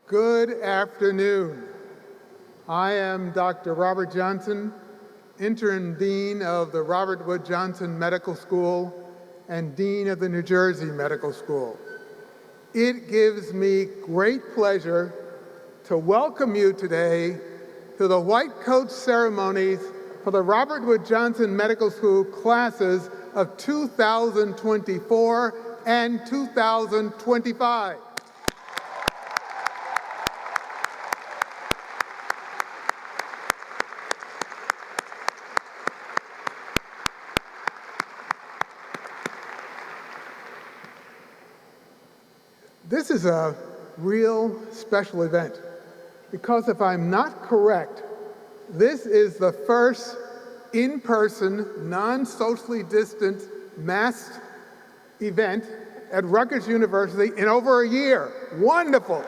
Good afternoon. I am Dr. Robert Johnson, Interim Dean of the Robert Wood Johnson Medical School and Dean of the New Jersey Medical School. It gives me great pleasure to welcome you today to the white coat ceremonies for the Robert Wood Johnson Medical School classes of 2024 and 2025. This is a real special event because if I'm not correct, this is the first in-person, non-socially distant, masked event at Rutgers University in over a year. Wonderful.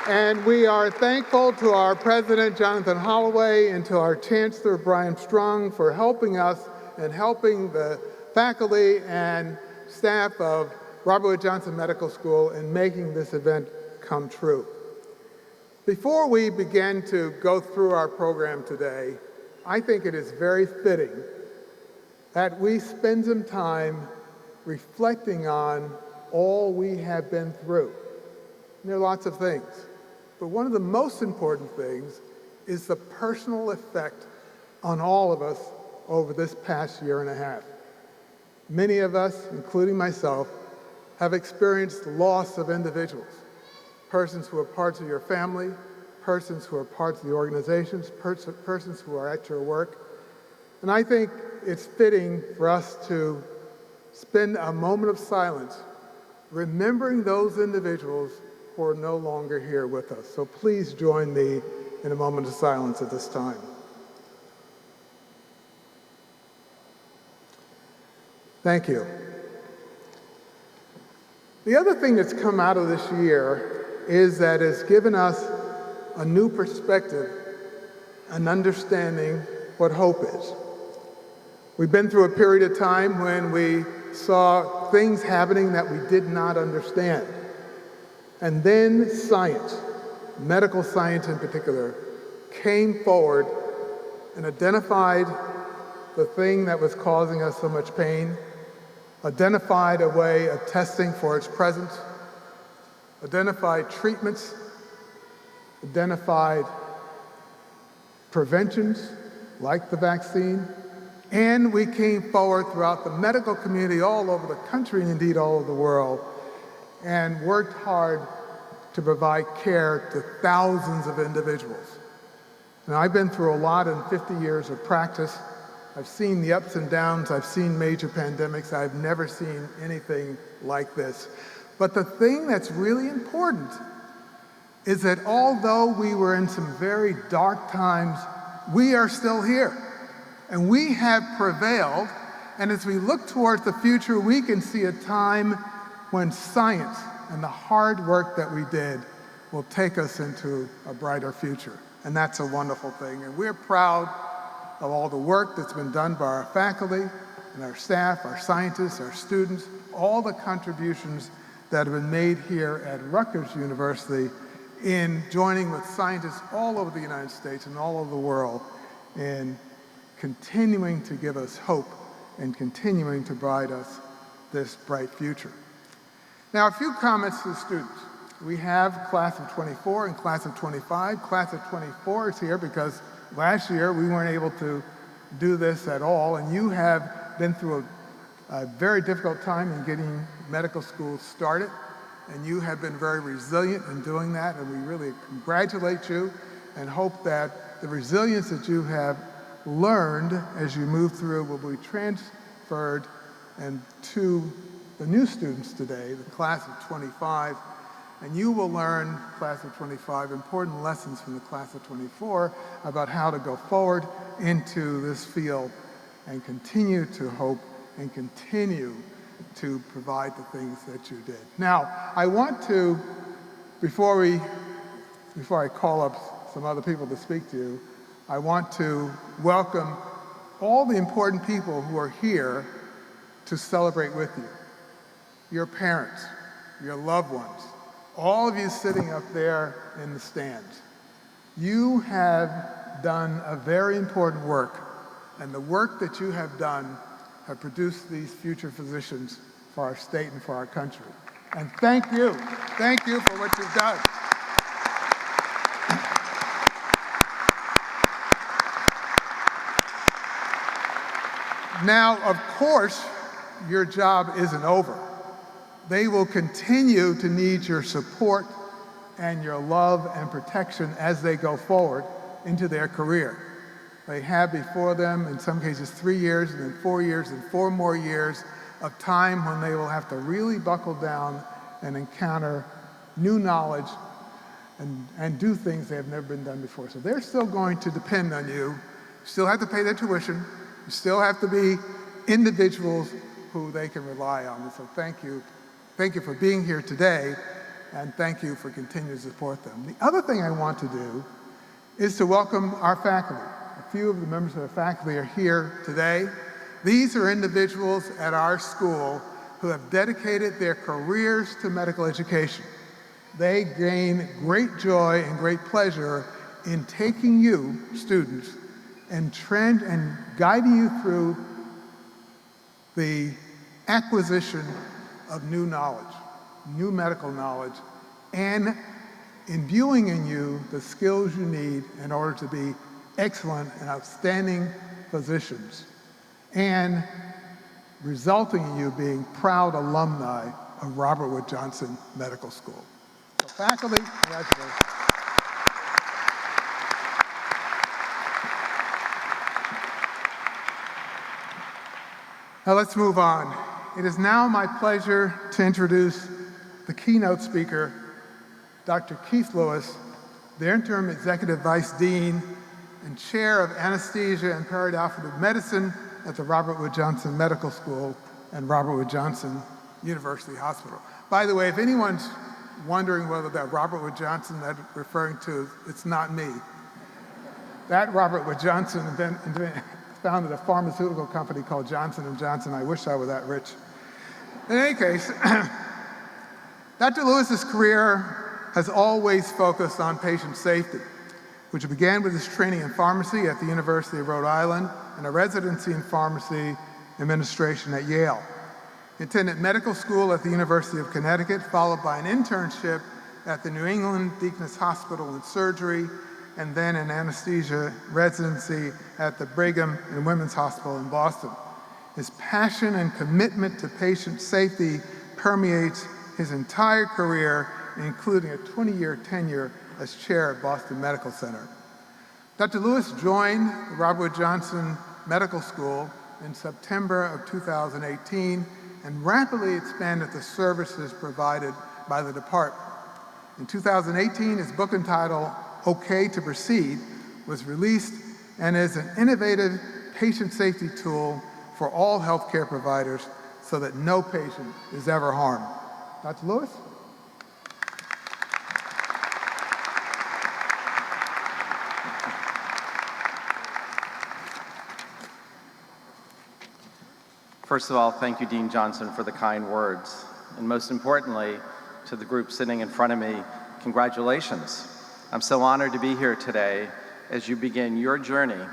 And we are thankful to our president, Jonathan Holloway, and to our chancellor, Brian Strong, for helping us and helping the faculty and staff of Robert Wood Johnson Medical School in making this event come true. Before we begin to go through our program today, I think it is very fitting that we spend some time reflecting on all we have been through. And there are lots of things, but one of the most important things is the personal effect on all of us over this past year and a half. Many of us, including myself, have experienced loss of individuals, persons who are parts of your family, persons who are parts of the organizations, persons who are at your work. And I think it's fitting for us to spend a moment of silence remembering those individuals who are no longer here with us. So please join me in a moment of silence at this time. Thank you. The other thing that's come out of this year is that it's given us a new perspective, an understanding what hope is. We've been through a period of time when we saw things happening that we did not understand. And then science, medical science in particular, came forward and identified the thing that was causing us so much pain, identified a way of testing for its presence, identified treatments, identified preventions like the vaccine, and we came forward throughout the medical community all over the country and indeed all over the world and worked hard to provide care to thousands of individuals. Now, I've been through a lot in 50 years of practice. I've seen the ups and downs, I've seen major pandemics, I've never seen anything like this. But the thing that's really important is that although we were in some very dark times, we are still here. And we have prevailed, and as we look towards the future, we can see a time when science and the hard work that we did will take us into a brighter future. And that's a wonderful thing. And we're proud of all the work that's been done by our faculty and our staff, our scientists, our students, all the contributions that have been made here at Rutgers University in joining with scientists all over the United States and all over the world in continuing to give us hope and continuing to provide us this bright future. Now, a few comments to the students. We have class of 24 and class of 25. Class of 24 is here because last year we weren't able to do this at all, and you have been through a very difficult time in getting medical school started, and you have been very resilient in doing that, and we really congratulate you and hope that the resilience that you have learned as you move through will be transferred and to the new students today, the class of 25, and you will learn, class of 25, important lessons from the class of 24 about how to go forward into this field and continue to hope and continue to provide the things that you did. Now, I want to, before I call up some other people to speak to you, I want to welcome all the important people who are here to celebrate with you. Your parents, your loved ones, all of you sitting up there in the stands. You have done a very important work And the work that you have done have produced these future physicians for our state and for our country. And thank you. Thank you for what you've done. Now, of course, your job isn't over. They will continue to need your support and your love and protection as they go forward into their career. They have before them, in some cases, 3 years, and then 4 years, and 4 more years of time when they will have to really buckle down and encounter new knowledge and do things that have never been done before. So they're still going to depend on you. You still have to pay their tuition. You still have to be individuals who they can rely on. And so thank you. Thank you for being here today, and thank you for continuing to support them. The other thing I want to do is to welcome our faculty. A few of the members of the faculty are here today. These are individuals at our school who have dedicated their careers to medical education. They gain great joy and great pleasure in taking you, students, and guiding you through the acquisition of new knowledge, new medical knowledge, and imbuing in you the skills you need in order to be excellent and outstanding physicians, and resulting in you being proud alumni of Robert Wood Johnson Medical School. So faculty, congratulations. Now let's move on. It is now my pleasure to introduce the keynote speaker, Dr. Keith Lewis, the Interim Executive Vice Dean and Chair of Anesthesia and Perioperative Medicine at the Robert Wood Johnson Medical School and Robert Wood Johnson University Hospital. By the way, if anyone's wondering whether that Robert Wood Johnson that I'm referring to, it's not me. That Robert Wood Johnson founded a pharmaceutical company called Johnson & Johnson. I wish I were that rich. In any case, Dr. Lewis's career has always focused on patient safety, which began with his training in pharmacy at the University of Rhode Island and a residency in pharmacy administration at Yale. He attended medical school at the University of Connecticut, followed by an internship at the New England Deaconess Hospital in surgery, and then an anesthesia residency at the Brigham and Women's Hospital in Boston. His passion and commitment to patient safety permeates his entire career, including a 20-year tenure as chair at Boston Medical Center. Dr. Lewis joined the Robert Wood Johnson Medical School in September of 2018 and rapidly expanded the services provided by the department. In 2018, his book entitled Okay to Proceed was released and is an innovative patient safety tool for all healthcare providers so that no patient is ever harmed. Dr. Lewis? First of all, thank you, Dean Johnson, for the kind words. And most importantly, to the group sitting in front of me, congratulations. I'm so honored to be here today as you begin your journey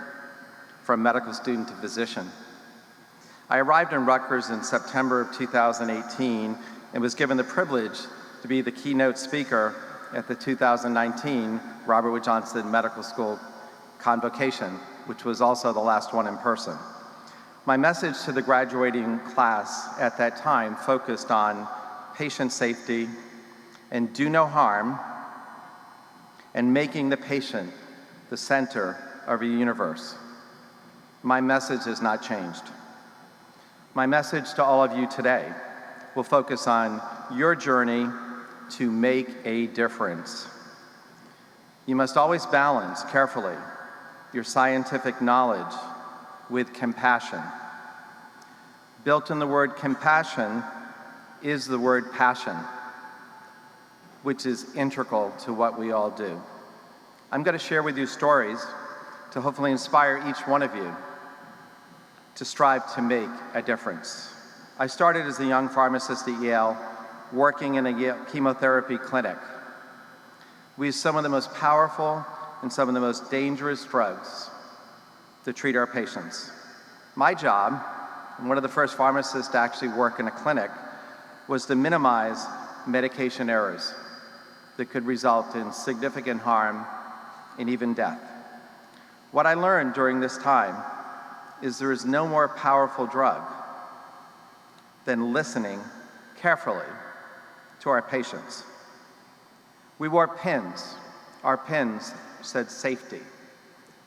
from medical student to physician. I arrived in Rutgers in September of 2018 and was given the privilege to be the keynote speaker at the 2019 Robert Wood Johnson Medical School convocation, which was also the last one in person. My message to the graduating class at that time focused on patient safety and do no harm, and making the patient the center of the universe. My message has not changed. My message to all of you today will focus on your journey to make a difference. You must always balance carefully your scientific knowledge with compassion. Built in the word compassion is the word passion, which is integral to what we all do. I'm going to share with you stories to hopefully inspire each one of you to strive to make a difference. I started as a young pharmacist at Yale, working in a Yale chemotherapy clinic. We used some of the most powerful and some of the most dangerous drugs. to treat our patients. My job, and one of the first pharmacists to actually work in a clinic, was to minimize medication errors that could result in significant harm and even death. What I learned during this time is there is no more powerful drug than listening carefully to our patients. We wore pins. Our pins said safety,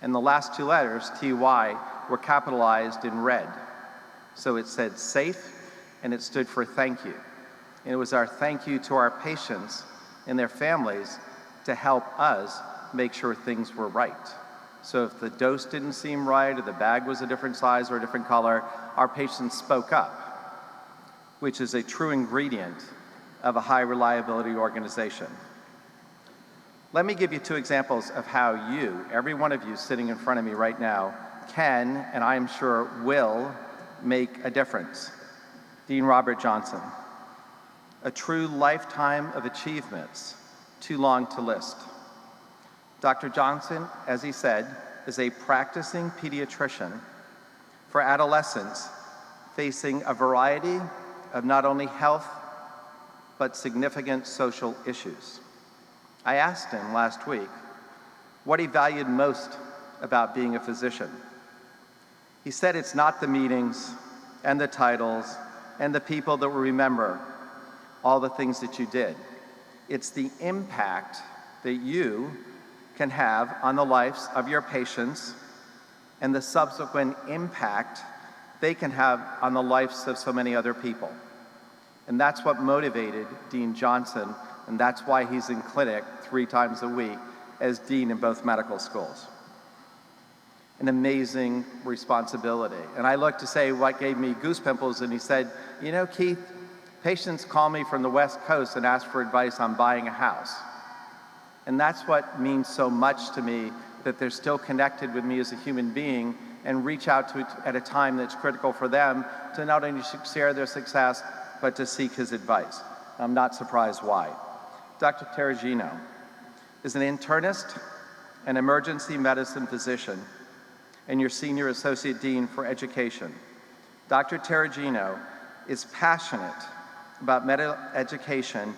and the last two letters, TY, were capitalized in red. So it said safe, and it stood for thank you. And it was our thank you to our patients and their families to help us make sure things were right. So if the dose didn't seem right, or the bag was a different size or a different color, our patients spoke up, which is a true ingredient of a high reliability organization. Let me give you two examples of how you, every one of you sitting in front of me right now, can, and I am sure will, make a difference. Dean Robert Johnson, a true lifetime of achievements, too long to list. Dr. Johnson, as he said, is a practicing pediatrician for adolescents facing a variety of not only health, but significant social issues. I asked him last week what he valued most about being a physician. He said it's not the meetings and the titles and the people that will remember all the things that you did. It's the impact that you can have on the lives of your patients and the subsequent impact they can have on the lives of so many other people. And that's what motivated Dean Johnson, and that's why he's in clinic 3 times a week as dean in both medical schools. An amazing responsibility. And I look to say what gave me goose pimples, and he said, you know, Keith, patients call me from the West Coast and ask for advice on buying a house. And that's what means so much to me, that they're still connected with me as a human being and reach out to at a time that's critical for them to not only share their success, but to seek his advice. I'm not surprised why. Dr. Terragino is an internist, an emergency medicine physician, and your Senior Associate Dean for Education. Dr. Terragino is passionate about medical education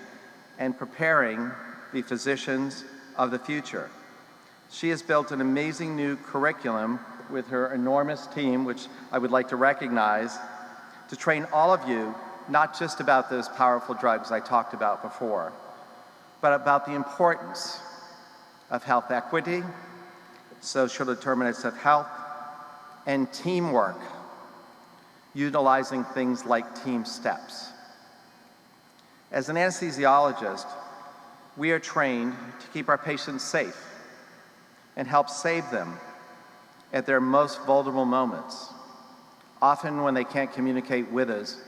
and preparing the physicians of the future. She has built an amazing new curriculum with her enormous team, which I would like to recognize, to train all of you, not just about those powerful drugs I talked about before, but about the importance of health equity, social determinants of health, and teamwork, utilizing things like team steps. As an anesthesiologist, we are trained to keep our patients safe and help save them at their most vulnerable moments, often when they can't communicate with us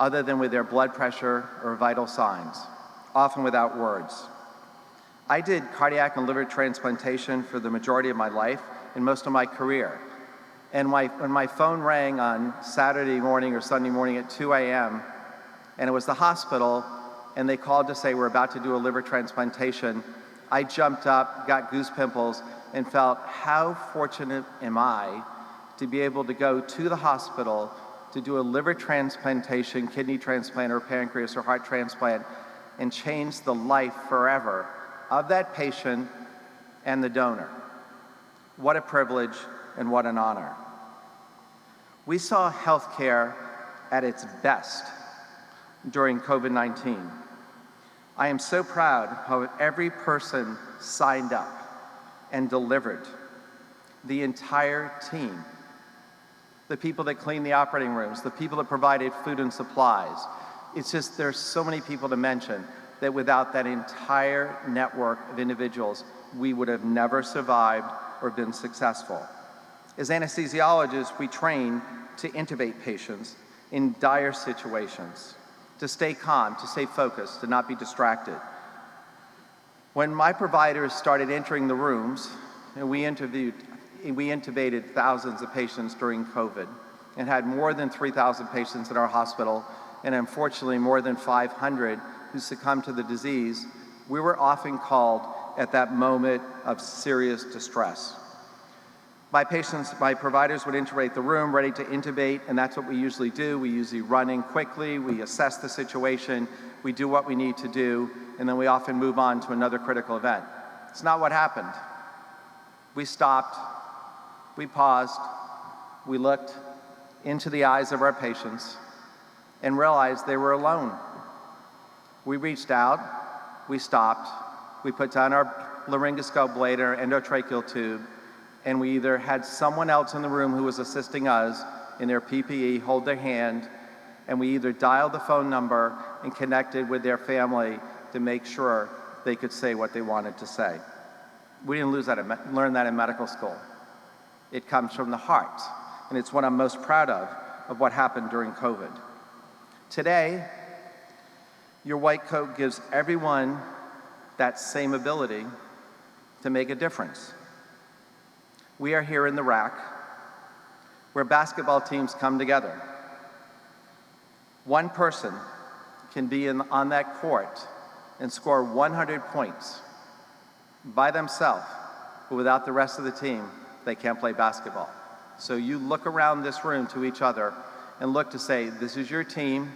other than with their blood pressure or vital signs, often without words. I did cardiac and liver transplantation for the majority of my life and most of my career. And when my phone rang on Saturday morning or Sunday morning at 2 a.m., and it was the hospital, and they called to say we're about to do a liver transplantation, I jumped up, got goose pimples, and felt how fortunate am I to be able to go to the hospital to do a liver transplantation, kidney transplant, or pancreas or heart transplant, and change the life forever of that patient and the donor. What a privilege and what an honor. We saw healthcare at its best during COVID-19. I am so proud how every person signed up and delivered. The entire team. The people that cleaned the operating rooms, the people that provided food and supplies. It's just, there's so many people to mention that without that entire network of individuals, we would have never survived or been successful. As anesthesiologists, we train to intubate patients in dire situations, to stay calm, to stay focused, to not be distracted. When my providers started entering the rooms, and we intubated thousands of patients during COVID and had more than 3,000 patients in our hospital, and unfortunately more than 500 who succumbed to the disease, we were often called at that moment of serious distress. My providers would intubate the room, ready to intubate, and that's what we usually do. We usually run in quickly, we assess the situation, we do what we need to do, and then we often move on to another critical event. It's not what happened. We stopped, we paused, we looked into the eyes of our patients and realized they were alone. We reached out, we stopped, we put down our laryngoscope blade, our endotracheal tube, and we either had someone else in the room who was assisting us in their PPE hold their hand, and we either dialed the phone number and connected with their family to make sure they could say what they wanted to say. We didn't learn that in medical school. It comes from the heart, and it's what I'm most proud of what happened during COVID. Today, your white coat gives everyone that same ability to make a difference. We are here in the RAC, where basketball teams come together. One person can be on that court and score 100 points by themselves, but without the rest of the team, they can't play basketball. So you look around this room to each other and look to say, this is your team,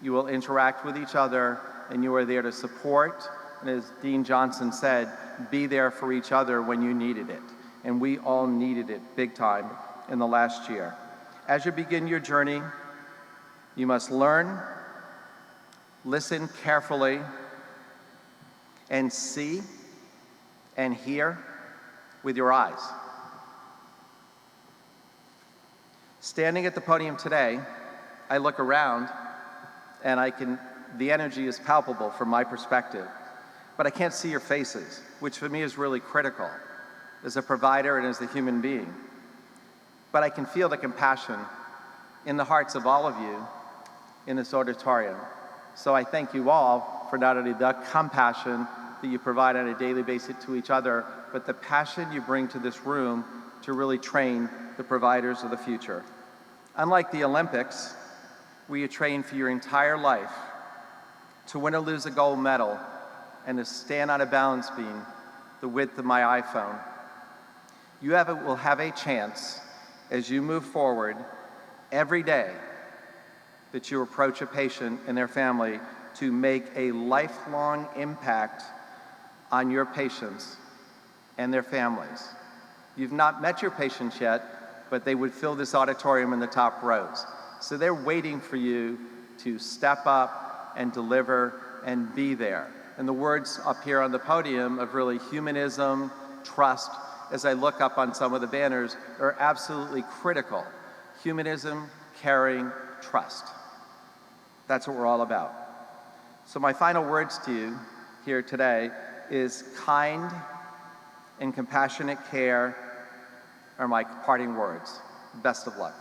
you will interact with each other, and you are there to support, and as Dean Johnson said, be there for each other when you needed it. And we all needed it big time in the last year. As you begin your journey, you must learn, listen carefully, and see and hear with your eyes. Standing at the podium today, I look around and the energy is palpable from my perspective, but I can't see your faces, which for me is really critical as a provider and as a human being. But I can feel the compassion in the hearts of all of you in this auditorium. So I thank you all for not only the compassion that you provide on a daily basis to each other, but the passion you bring to this room to really train the providers of the future. Unlike the Olympics, where you train for your entire life to win or lose a gold medal and to stand on a balance beam the width of my iPhone, you will have a chance as you move forward every day that you approach a patient and their family to make a lifelong impact on your patients and their families. You've not met your patients yet, but they would fill this auditorium in the top rows. So they're waiting for you to step up and deliver and be there. And the words up here on the podium of really humanism, trust, as I look up on some of the banners, are absolutely critical. Humanism, caring, trust. That's what we're all about. So my final words to you here today is kind and compassionate care are my parting words. Best of luck.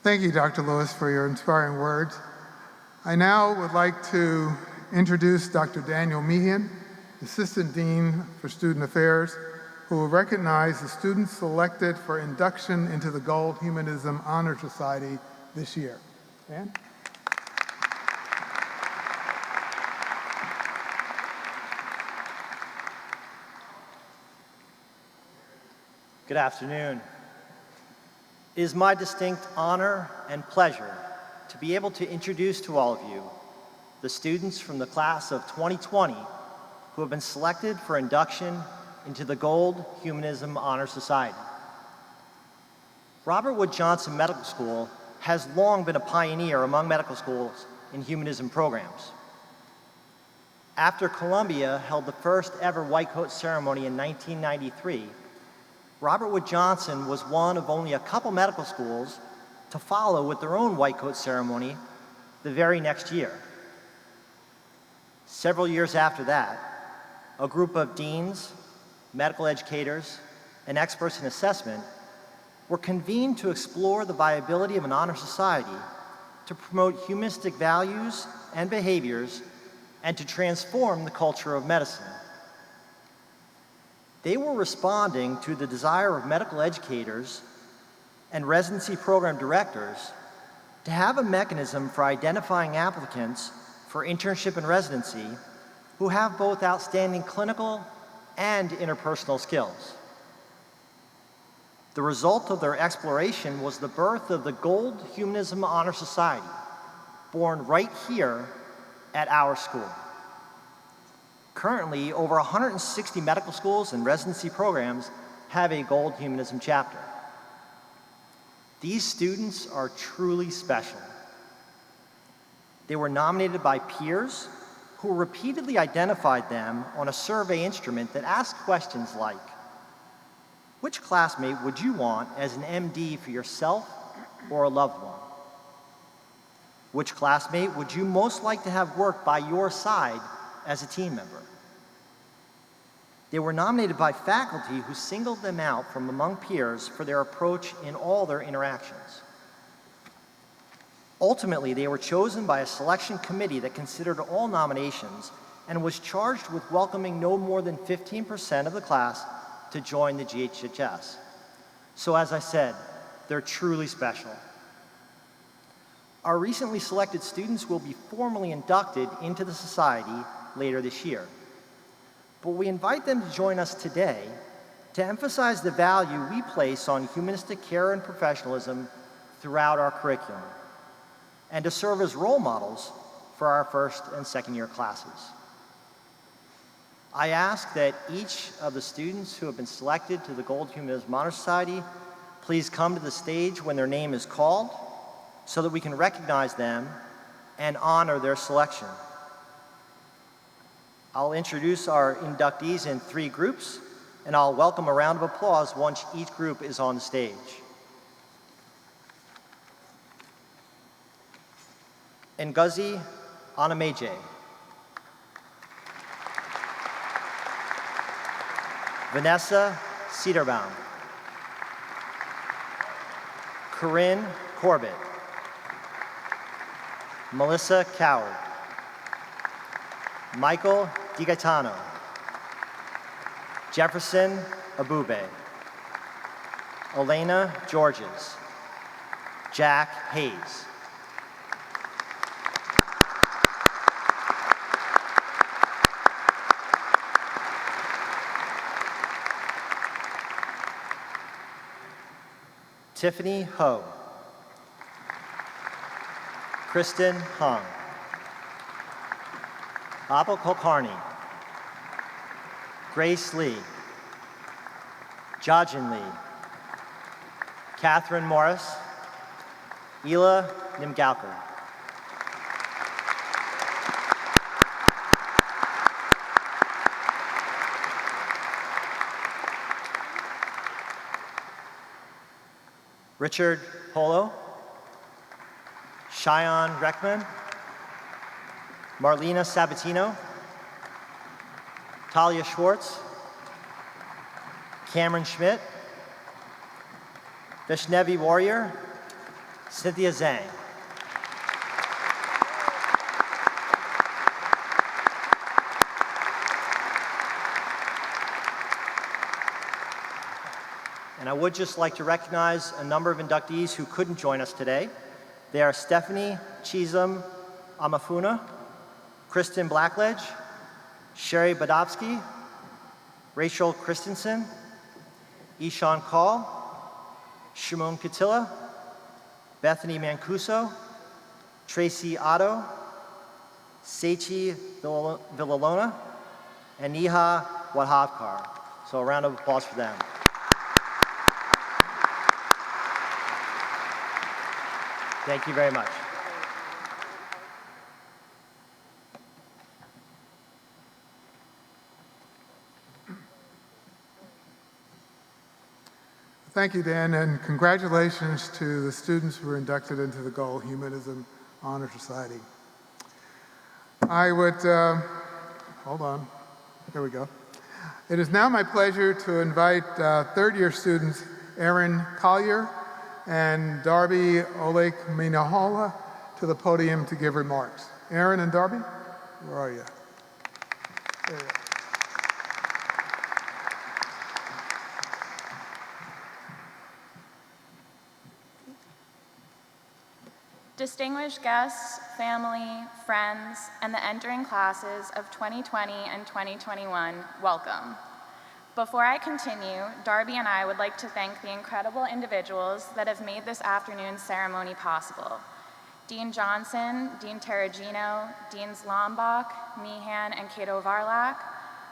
Thank you, Dr. Lewis, for your inspiring words. I now would like to introduce Dr. Daniel Meehan, Assistant Dean for Student Affairs, who will recognize the students selected for induction into the Gold Humanism Honor Society this year. Dan? Good afternoon. It is my distinct honor and pleasure to be able to introduce to all of you the students from the class of 2020 who have been selected for induction into the Gold Humanism Honor Society. Robert Wood Johnson Medical School has long been a pioneer among medical schools in humanism programs. After Columbia held the first ever white coat ceremony in 1993, Robert Wood Johnson was one of only a couple medical schools to follow with their own white coat ceremony the very next year. Several years after that, a group of deans, medical educators, and experts in assessment were convened to explore the viability of an honor society to promote humanistic values and behaviors and to transform the culture of medicine. They were responding to the desire of medical educators and residency program directors To have a mechanism for identifying applicants for internship and residency who have both outstanding clinical and interpersonal skills. The result of their exploration was the birth of the Gold Humanism Honor Society, born right here at our school. Currently, over 160 medical schools and residency programs have a Gold Humanism chapter. These students are truly special. They were nominated by peers who repeatedly identified them on a survey instrument that asked questions like, which classmate would you want as an MD for yourself or a loved one? Which classmate would you most like to have work by your side as a team member? They were nominated by faculty who singled them out from among peers for their approach in all their interactions. Ultimately, they were chosen by a selection committee that considered all nominations and was charged with welcoming no more than 15% of the class to join the GHHS. So as I said, they're truly special. Our recently selected students will be formally inducted into the society later this year. But we invite them to join us today to emphasize the value we place on humanistic care and professionalism throughout our curriculum, and to serve as role models for our first and second year classes. I ask that each of the students who have been selected to the Gold Humanism Honor Society please come to the stage when their name is called so that we can recognize them and honor their selection. I'll introduce our inductees in 3 groups, and I'll welcome a round of applause once each group is on the stage. Ngozi Anameje. Vanessa Cedarbaum. Corinne Corbett. Melissa Coward. Michael DiGaetano. Jefferson Abube. Elena Georges. Jack Hayes. Tiffany Ho. Kristen Hung. Abel Kulkarni. Grace Lee. Jajin Lee. Catherine Morris. Ela Nimgalkar. Richard Polo. Cheyenne Reckman. Marlena Sabatino. Talia Schwartz. Cameron Schmidt. Vishnevi Warrior. Cynthia Zhang. And I would just like to recognize a number of inductees who couldn't join us today. They are Stephanie Chisholm Amafuna, Kristen Blackledge, Sherry Badovsky, Rachel Christensen, Ishan Kaul, Shimon Katila, Bethany Mancuso, Tracy Otto, Seichi Villalona, and Neha Wadhavkar. So a round of applause for them. Thank you very much. Thank you, Dan, and congratulations to the students who were inducted into the Gold Humanism Honor Society. I would, hold on, there we go. It is now my pleasure to invite third-year students Aaron Collier and Darby Oleg Minahala to the podium to give remarks. Aaron and Darby, where are you? There you are. Distinguished guests, family, friends, and the entering classes of 2020 and 2021, welcome. Before I continue, Darby and I would like to thank the incredible individuals that have made this afternoon's ceremony possible. Dean Johnson, Dean Terragino, Deans Lombach, Meehan, and Cato Varlak,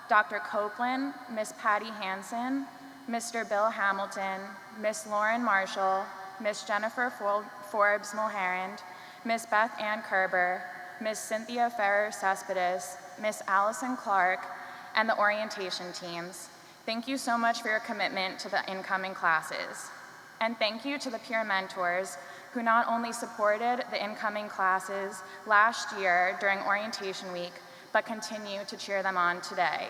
Dr. Copeland, Miss Patty Hansen, Mr. Bill Hamilton, Miss Lauren Marshall, Miss Jennifer Forbes Mulherand, Miss Beth Ann Kerber, Miss Cynthia Ferrer Cespedes, Miss Allison Clark, and the orientation teams. Thank you so much for your commitment to the incoming classes. And thank you to the peer mentors who not only supported the incoming classes last year during orientation week, but continue to cheer them on today.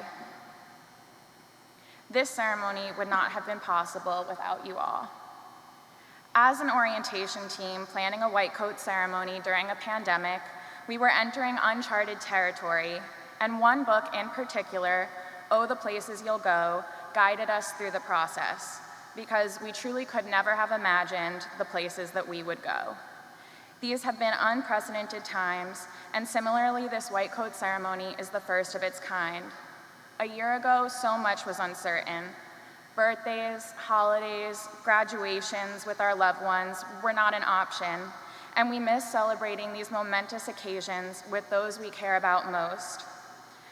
This ceremony would not have been possible without you all. As an orientation team planning a white coat ceremony during a pandemic, we were entering uncharted territory, and one book in particular, Oh, the Places You'll Go, guided us through the process, because we truly could never have imagined the places that we would go. These have been unprecedented times, and similarly, this white coat ceremony is the first of its kind. A year ago, so much was uncertain. Birthdays, holidays, graduations with our loved ones were not an option, and we miss celebrating these momentous occasions with those we care about most.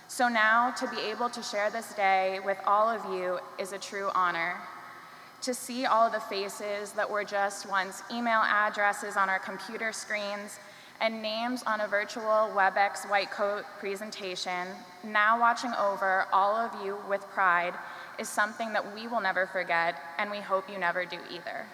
So now, to be able to share this day with all of you is a true honor. To see all of the faces that were just once email addresses on our computer screens and names on a virtual WebEx white coat presentation, now watching over all of you with pride is something that we will never forget, and we hope you never do either.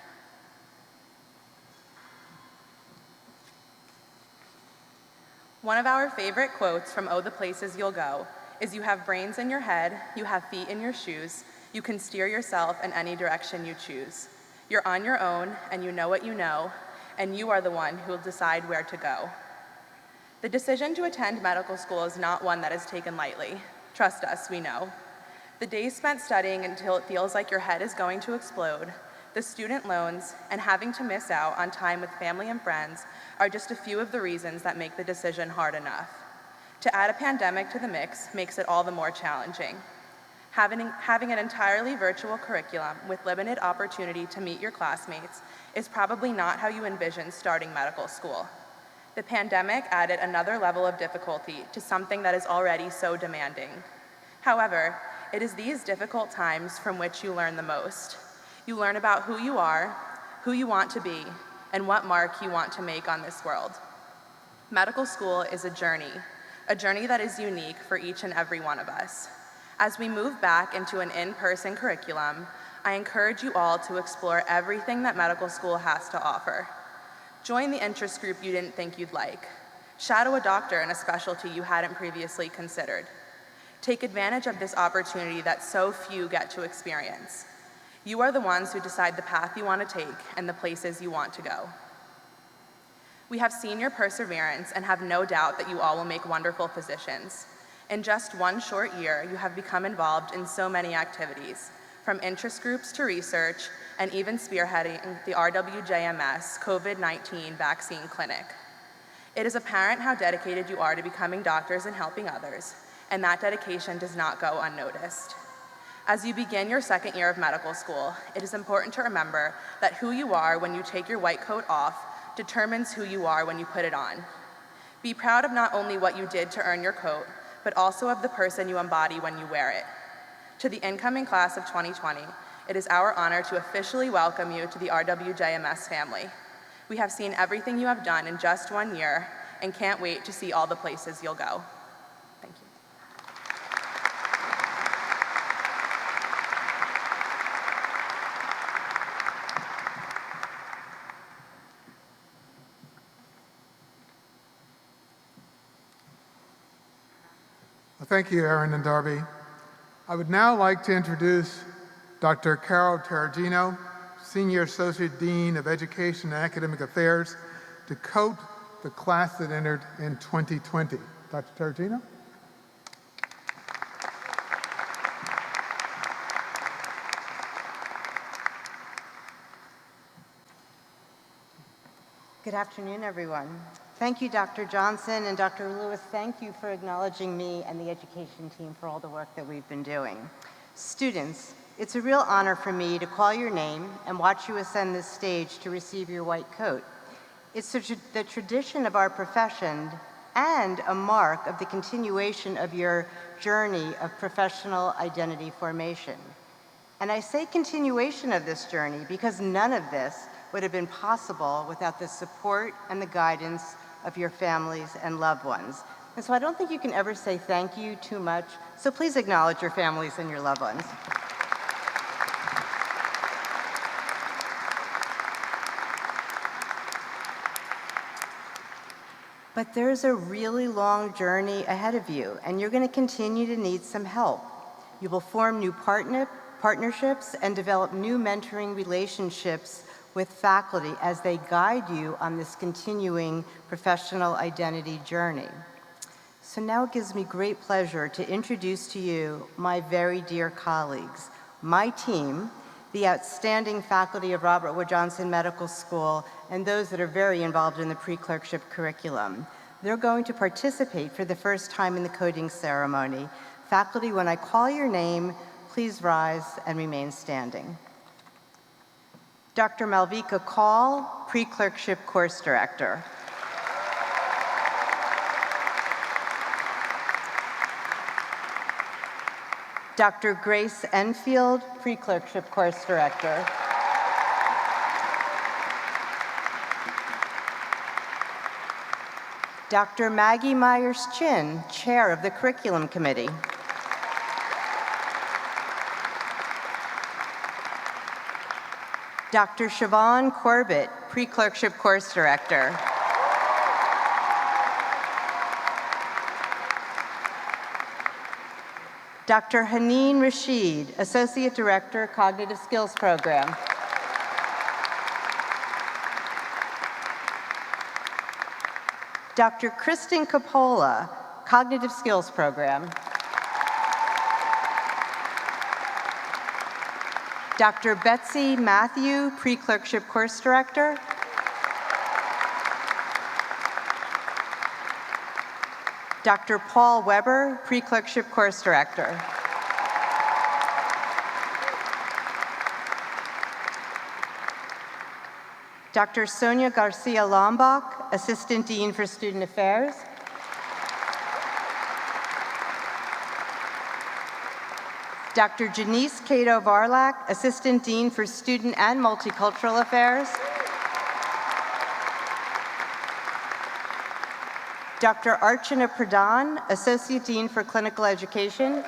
One of our favorite quotes from Oh, the Places You'll Go is, "You have brains in your head, you have feet in your shoes, you can steer yourself in any direction you choose. You're on your own, and you know what you know, and you are the one who will decide where to go." The decision to attend medical school is not one that is taken lightly. Trust us, we know. The days spent studying until it feels like your head is going to explode, the student loans, and having to miss out on time with family and friends are just a few of the reasons that make the decision hard enough. To add a pandemic to the mix makes it all the more challenging. Having an entirely virtual curriculum with limited opportunity to meet your classmates is probably not how you envisioned starting medical school. The pandemic added another level of difficulty to something that is already so demanding. However, it is these difficult times from which you learn the most. You learn about who you are, who you want to be, and what mark you want to make on this world. Medical school is a journey that is unique for each and every one of us. As we move back into an in-person curriculum, I encourage you all to explore everything that medical school has to offer. Join the interest group you didn't think you'd like. Shadow a doctor in a specialty you hadn't previously considered. Take advantage of this opportunity that so few get to experience. You are the ones who decide the path you want to take and the places you want to go. We have seen your perseverance and have no doubt that you all will make wonderful physicians. In just one short year, you have become involved in so many activities, from interest groups to research, and even spearheading the RWJMS COVID-19 vaccine clinic. It is apparent how dedicated you are to becoming doctors and helping others, and that dedication does not go unnoticed. As you begin your second year of medical school, it is important to remember that who you are when you take your white coat off determines who you are when you put it on. Be proud of not only what you did to earn your coat, but also of the person you embody when you wear it. To the incoming class of 2020, it is our honor to officially welcome you to the RWJMS family. We have seen everything you have done in just 1 year and can't wait to see all the places you'll go. Thank you. Well, thank you, Aaron and Darby. I would now like to introduce Dr. Carol Terragino, Senior Associate Dean of Education and Academic Affairs, to coat the class that entered in 2020. Dr. Terragino? Good afternoon, everyone. Thank you, Dr. Johnson, and Dr. Lewis, thank you for acknowledging me and the education team for all the work that we've been doing. Students, it's a real honor for me to call your name and watch you ascend this stage to receive your white coat. It's the tradition of our profession and a mark of the continuation of your journey of professional identity formation. And I say continuation of this journey because none of this would have been possible without the support and the guidance of your families and loved ones. And so I don't think you can ever say thank you too much, so please acknowledge your families and your loved ones. But there's a really long journey ahead of you, and you're going to continue to need some help. You will form new partnerships and develop new mentoring relationships with faculty as they guide you on this continuing professional identity journey. So now it gives me great pleasure to introduce to you my very dear colleagues, my team, the outstanding faculty of Robert Wood Johnson Medical School, and those that are very involved in the pre-clerkship curriculum. They're going to participate for the first time in the coding ceremony. Faculty, when I call your name, please rise and remain standing. Dr. Malvika Kaul, Pre-Clerkship Course Director. Dr. Grace Enfield, Pre-Clerkship Course Director. Dr. Maggie Myers-Chin, Chair of the Curriculum Committee. Dr. Siobhan Corbett, Pre-Clerkship Course Director. Dr. Haneen Rashid, Associate Director, Cognitive Skills Program. Dr. Kristen Coppola, Cognitive Skills Program. Dr. Betsy Matthew, Pre-Clerkship Course Director. Dr. Paul Weber, Pre-Clerkship Course Director. Dr. Sonia Garcia Lombach, Assistant Dean for Student Affairs. Dr. Janice Cato Varlak, Assistant Dean for Student and Multicultural Affairs. Dr. Archana Pradhan, Associate Dean for Clinical Education.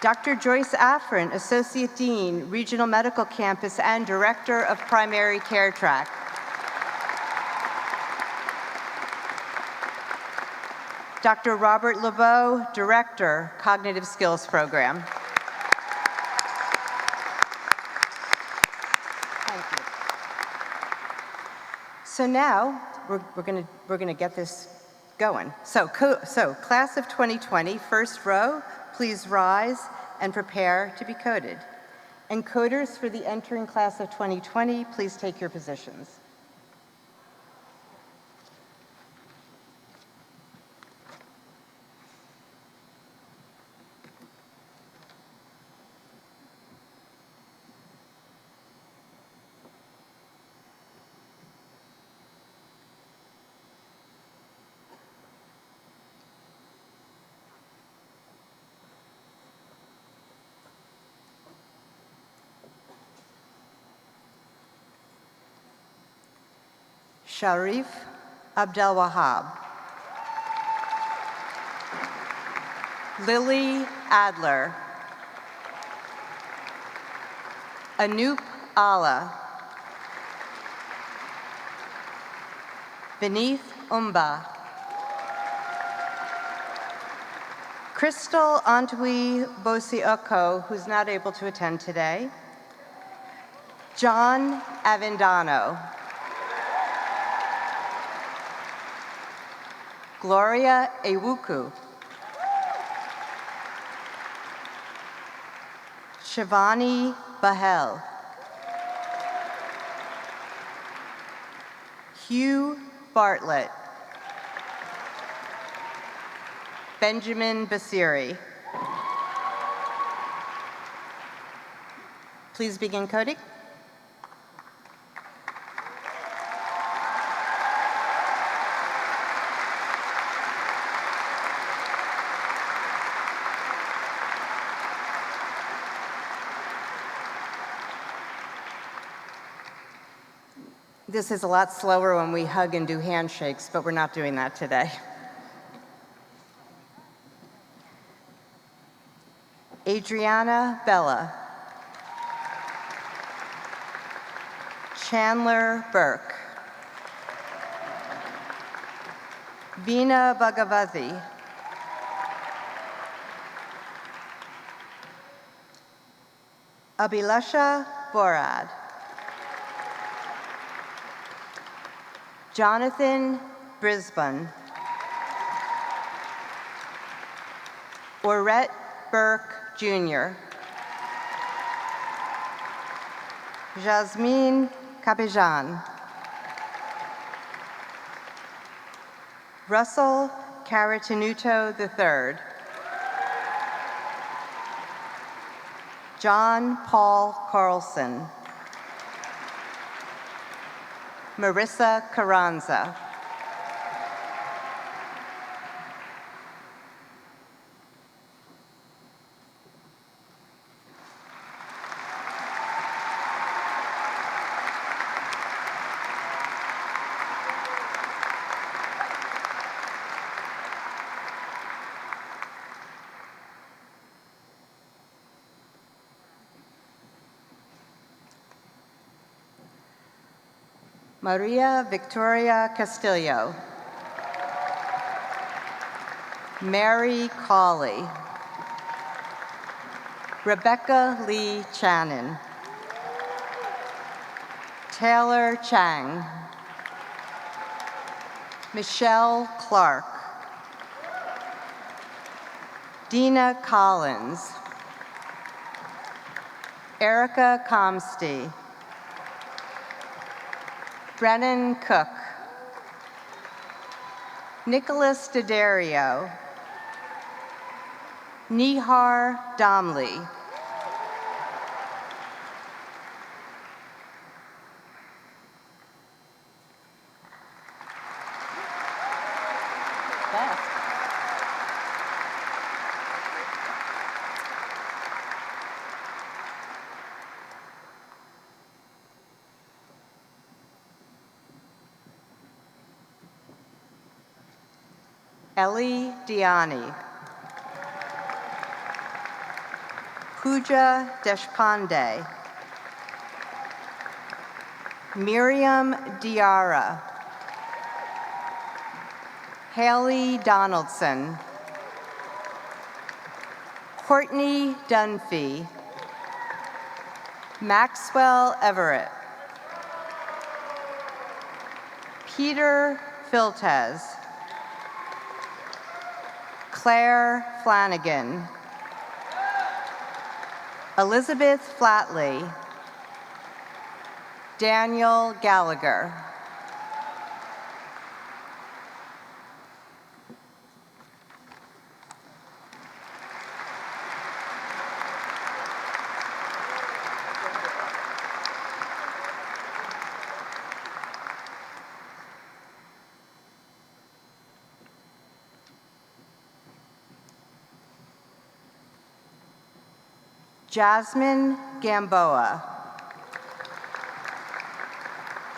Dr. Joyce Afrin, Associate Dean, Regional Medical Campus and Director of Primary Care Track. Dr. Robert LeBeau, Director, Cognitive Skills Program. Thank you. So now we're gonna get this going. So class of 2020, first row, please rise and prepare to be coded. And coders for the entering class of 2020, please take your positions. Sharif Abdel Wahab. Lily Adler. Anoop Allah. Beneath Umba. Crystal Antwi Bosioko, who's not able to attend today. John Avendano. Gloria Ewuku. Shivani Bahel. Hugh Bartlett. Benjamin Basiri. Please begin coding. This is a lot slower when we hug and do handshakes, but we're not doing that today. Adriana Bella. Chandler Burke. Veena Bhagavathi. Abhilasha Borad. Jonathan Brisbane. Orette Burke, Jr. Jasmine Kapijan. Russell Caratanuto III. John Paul Carlson. Marissa Carranza. Maria Victoria Castillo. Mary Cawley. Rebecca Lee Channon. Taylor Chang. Michelle Clark. Dina Collins. Erica Comsty. Brennan Cook. Nicholas D'Addario. Nihar Damli. Ellie Diani. Pooja Deshpande. Miriam Diarra. Haley Donaldson. Courtney Dunphy. Maxwell Everett. Peter Filtez. Claire Flanagan. Elizabeth Flatley. Daniel Gallagher. Jasmine Gamboa.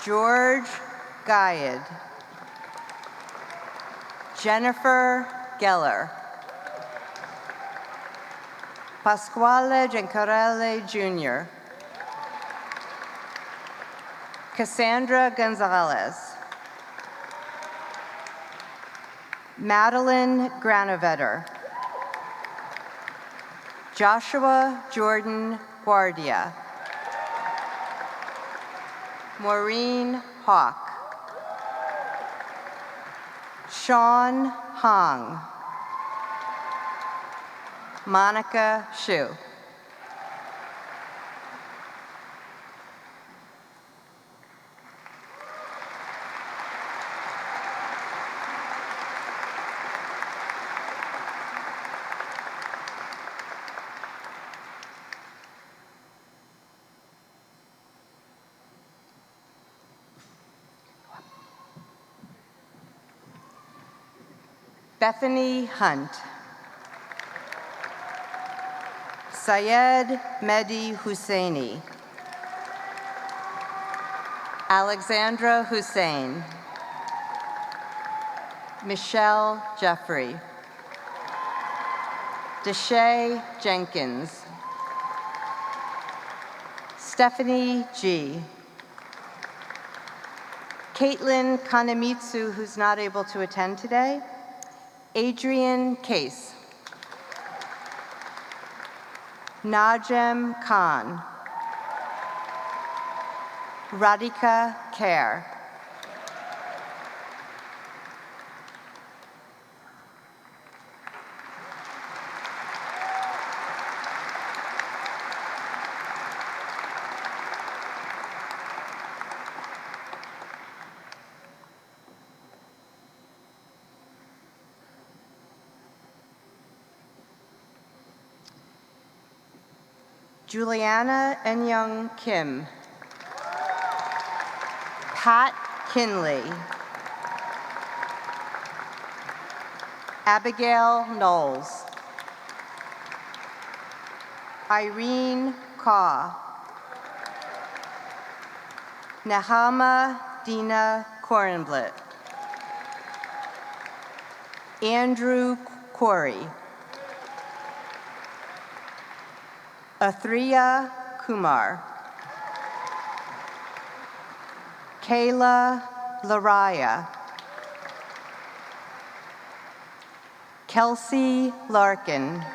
George Guyad. Jennifer Geller. Pasquale Gencarelli Jr. Cassandra Gonzalez. Madeline Granovetter. Joshua Jordan Guardia. Maureen Hawk. Sean Hong. Monica Shu. Bethany Hunt. Syed Mehdi Husseini. Alexandra Hussein. Michelle Jeffrey. Deshay Jenkins. Stephanie G. Caitlin Kanemitsu, who's not able to attend today. Adrian Case. Najem Khan. Radhika Kher. Juliana Enyong Kim. Pat Kinley. Abigail Knowles. Irene Kaw. Nahama Dina Korenblit. Andrew Corey. Athriya Kumar. Kayla Laraya. Kelsey Larkin.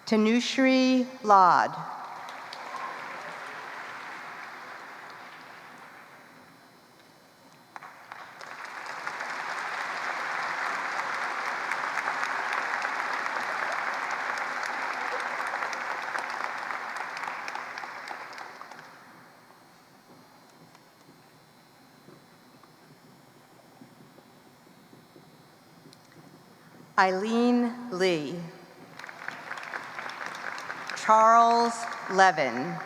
Tanushri Lod. Eileen Lee. Charles Levin.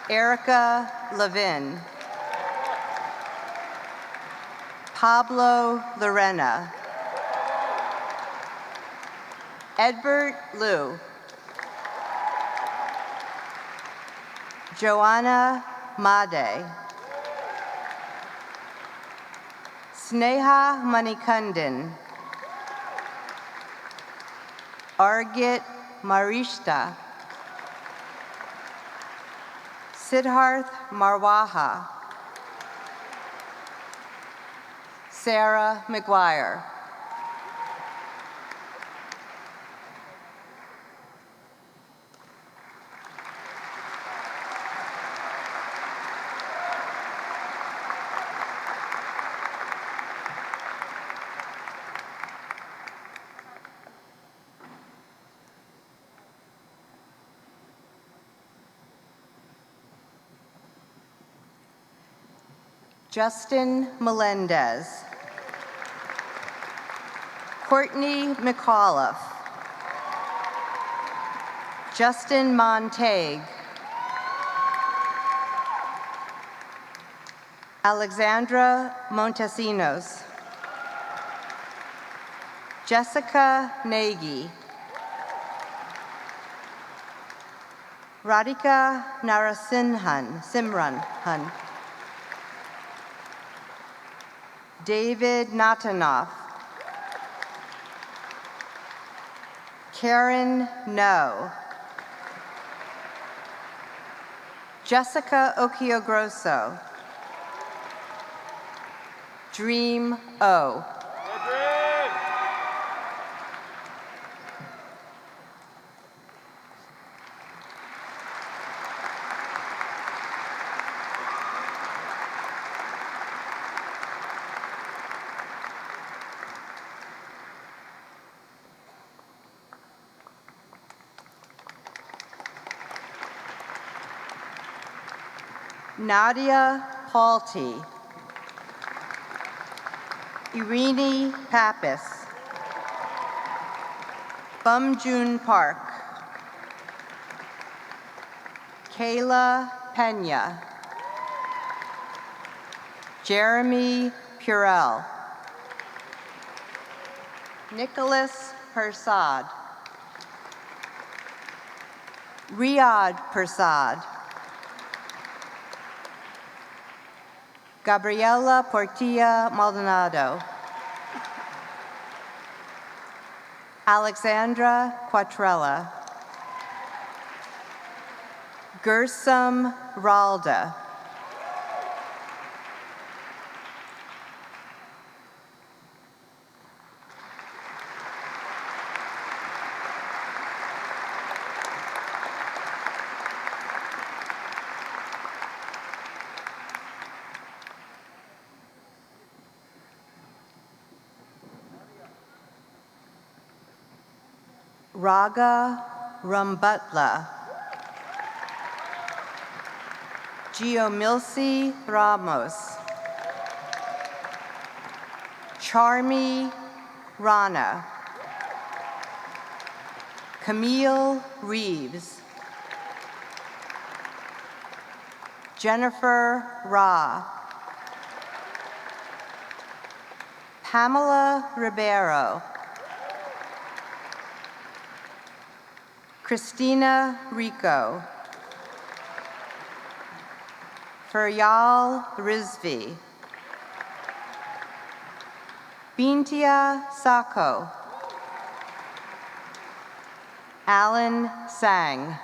Erica Levin. Pablo Lorena. Edbert Liu. Joanna Made. Sneha Manikandan. Argit Marishta. Siddharth Marwaha. Sarah McGuire. Justin Melendez. Courtney McAuliffe. Justin Montague. Alexandra Montesinos. Jessica Nagy. Radhika Simran Han. David Natanoff. Karen No. Jessica Okiogrosso. Dream O. Nadia Palti. Irini Pappas. Bumjun Park. Kayla Pena. Jeremy Purell. Nicholas Persad. Riyad Persad. Gabriela Portilla Maldonado. Alexandra Quattrella. Gersum Ralda. Raga Rumbutla. Giomilsi Ramos. Charmi Rana. Camille Reeves. Jennifer Ra. Pamela Ribeiro. Christina Rico. Feryal Rizvi. Bintia Sako. Alan Sang.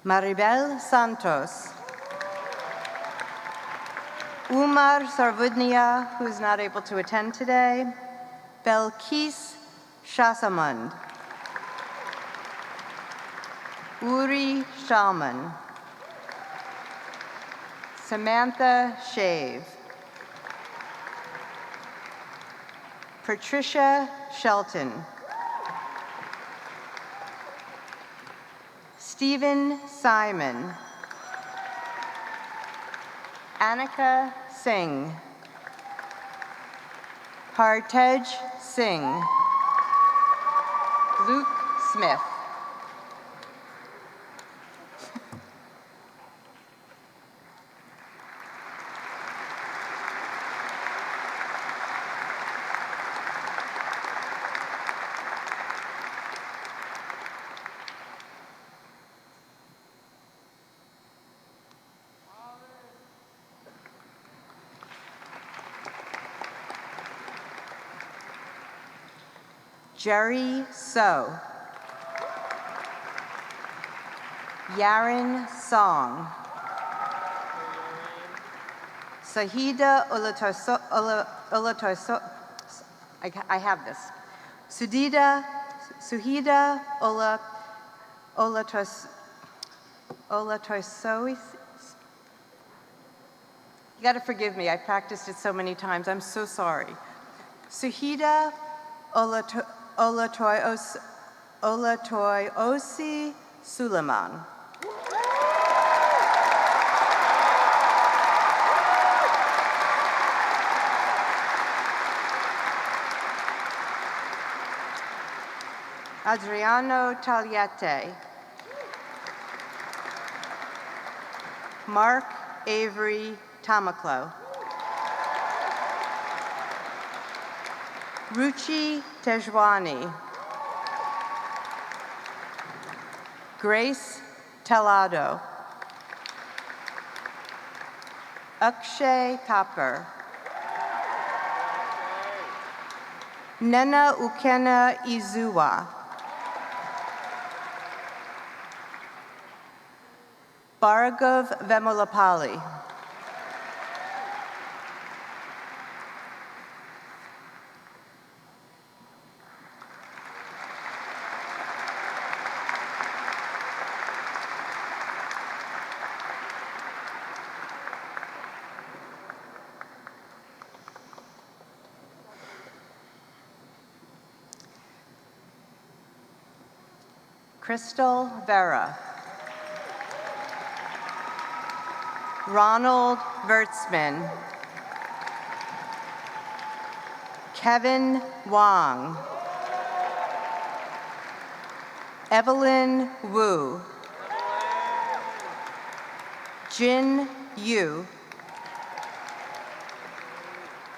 Maribel Santos. Umar Sarvudnia, who is not able to attend today. Belkis Shasamund. Uri Shalman. Samantha Shave. Patricia Shelton. Stephen Simon. Annika Singh. Hartej Singh. Luke Smith. Jerry So. Yaren Song. Sahida Olatoso, I have this. Suhida Olatosois. You gotta forgive me, I practiced it so many times, I'm so sorry. Suhida Olatoyosi Suleiman. Adriano Tagliate. Mark Avery Tamaklo. Ruchi Tejwani. Grace Telado. Akshay Kapur. Nena Ukena Izuwa. Bhargav Vemulapalli. Crystal Vera. Ronald Vertzman. Kevin Wong. Evelyn Wu. Jin Yu.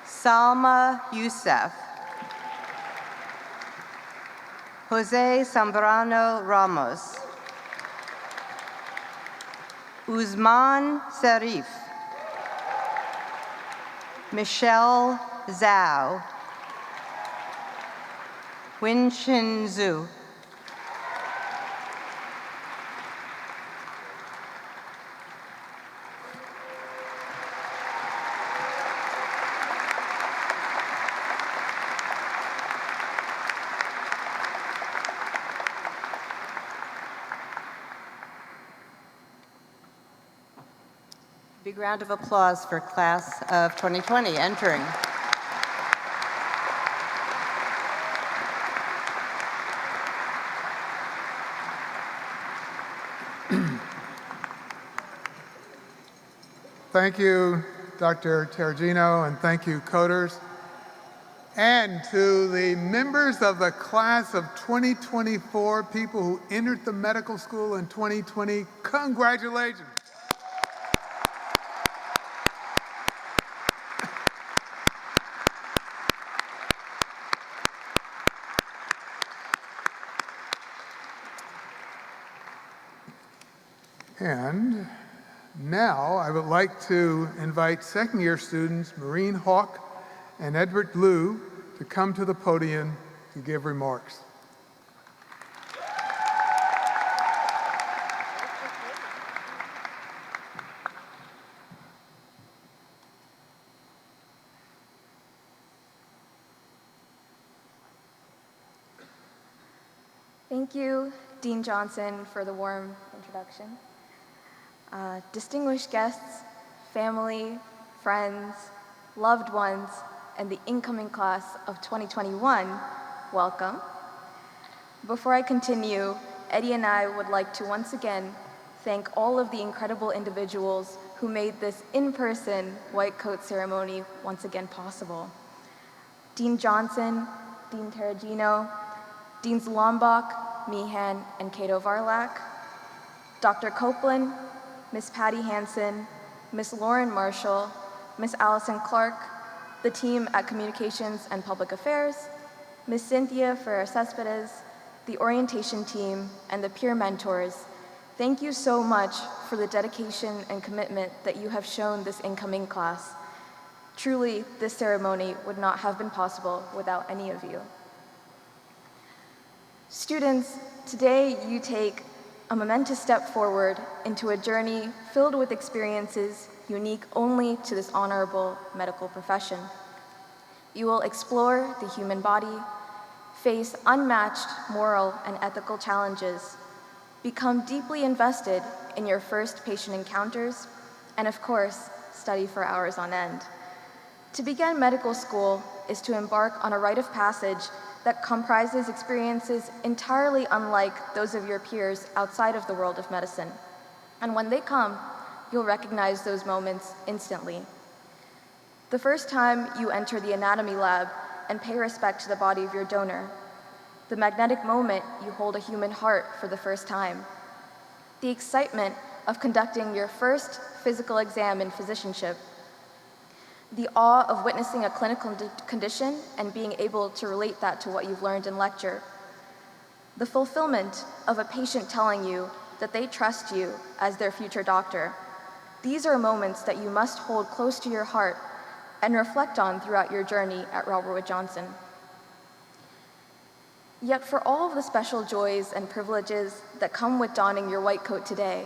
Salma Youssef. Jose Zambrano Ramos. Uzman Serif. Michelle Zhao. Winshin Zhu. Big round of applause for class of 2020 entering. Thank you, Dr. Terragino, and thank you, coders. And to the members of the class of 2024, people who entered the medical school in 2020, congratulations. And now I would like to invite second-year students Maureen Hawk and Edward Liu to come to the podium to give remarks. Thank you, Dean Johnson, for the warm introduction. Distinguished guests, family, friends, loved ones, and the incoming class of 2021, welcome. Before I continue, Eddie and I would like to once again thank all of the incredible individuals who made this in-person white coat ceremony once again possible. Dean Johnson, Dean Terragino, Deans Lombach, Meehan, and Cato Varlak, Dr. Copeland, Ms. Patty Hansen, Ms. Lauren Marshall, Ms. Allison Clark, the team at Communications and Public Affairs, Ms. Cynthia Ferrer-Cespedes, the orientation team, and the peer mentors. Thank you so much for the dedication and commitment that you have shown this incoming class. Truly, this ceremony would not have been possible without any of you. Students, today you take a momentous step forward into a journey filled with experiences unique only to this honorable medical profession. You will explore the human body, face unmatched moral and ethical challenges, become deeply invested in your first patient encounters, and of course, study for hours on end. To begin medical school is to embark on a rite of passage that comprises experiences entirely unlike those of your peers outside of the world of medicine. And when they come, you'll recognize those moments instantly. The first time you enter the anatomy lab and pay respect to the body of your donor, the magnetic moment you hold a human heart for the first time, the excitement of conducting your first physical exam in physicianship, the awe of witnessing a clinical condition and being able to relate that to what you've learned in lecture, the fulfillment of a patient telling you that they trust you as their future doctor. These are moments that you must hold close to your heart and reflect on throughout your journey at Robert Wood Johnson. Yet for all of the special joys and privileges that come with donning your white coat today,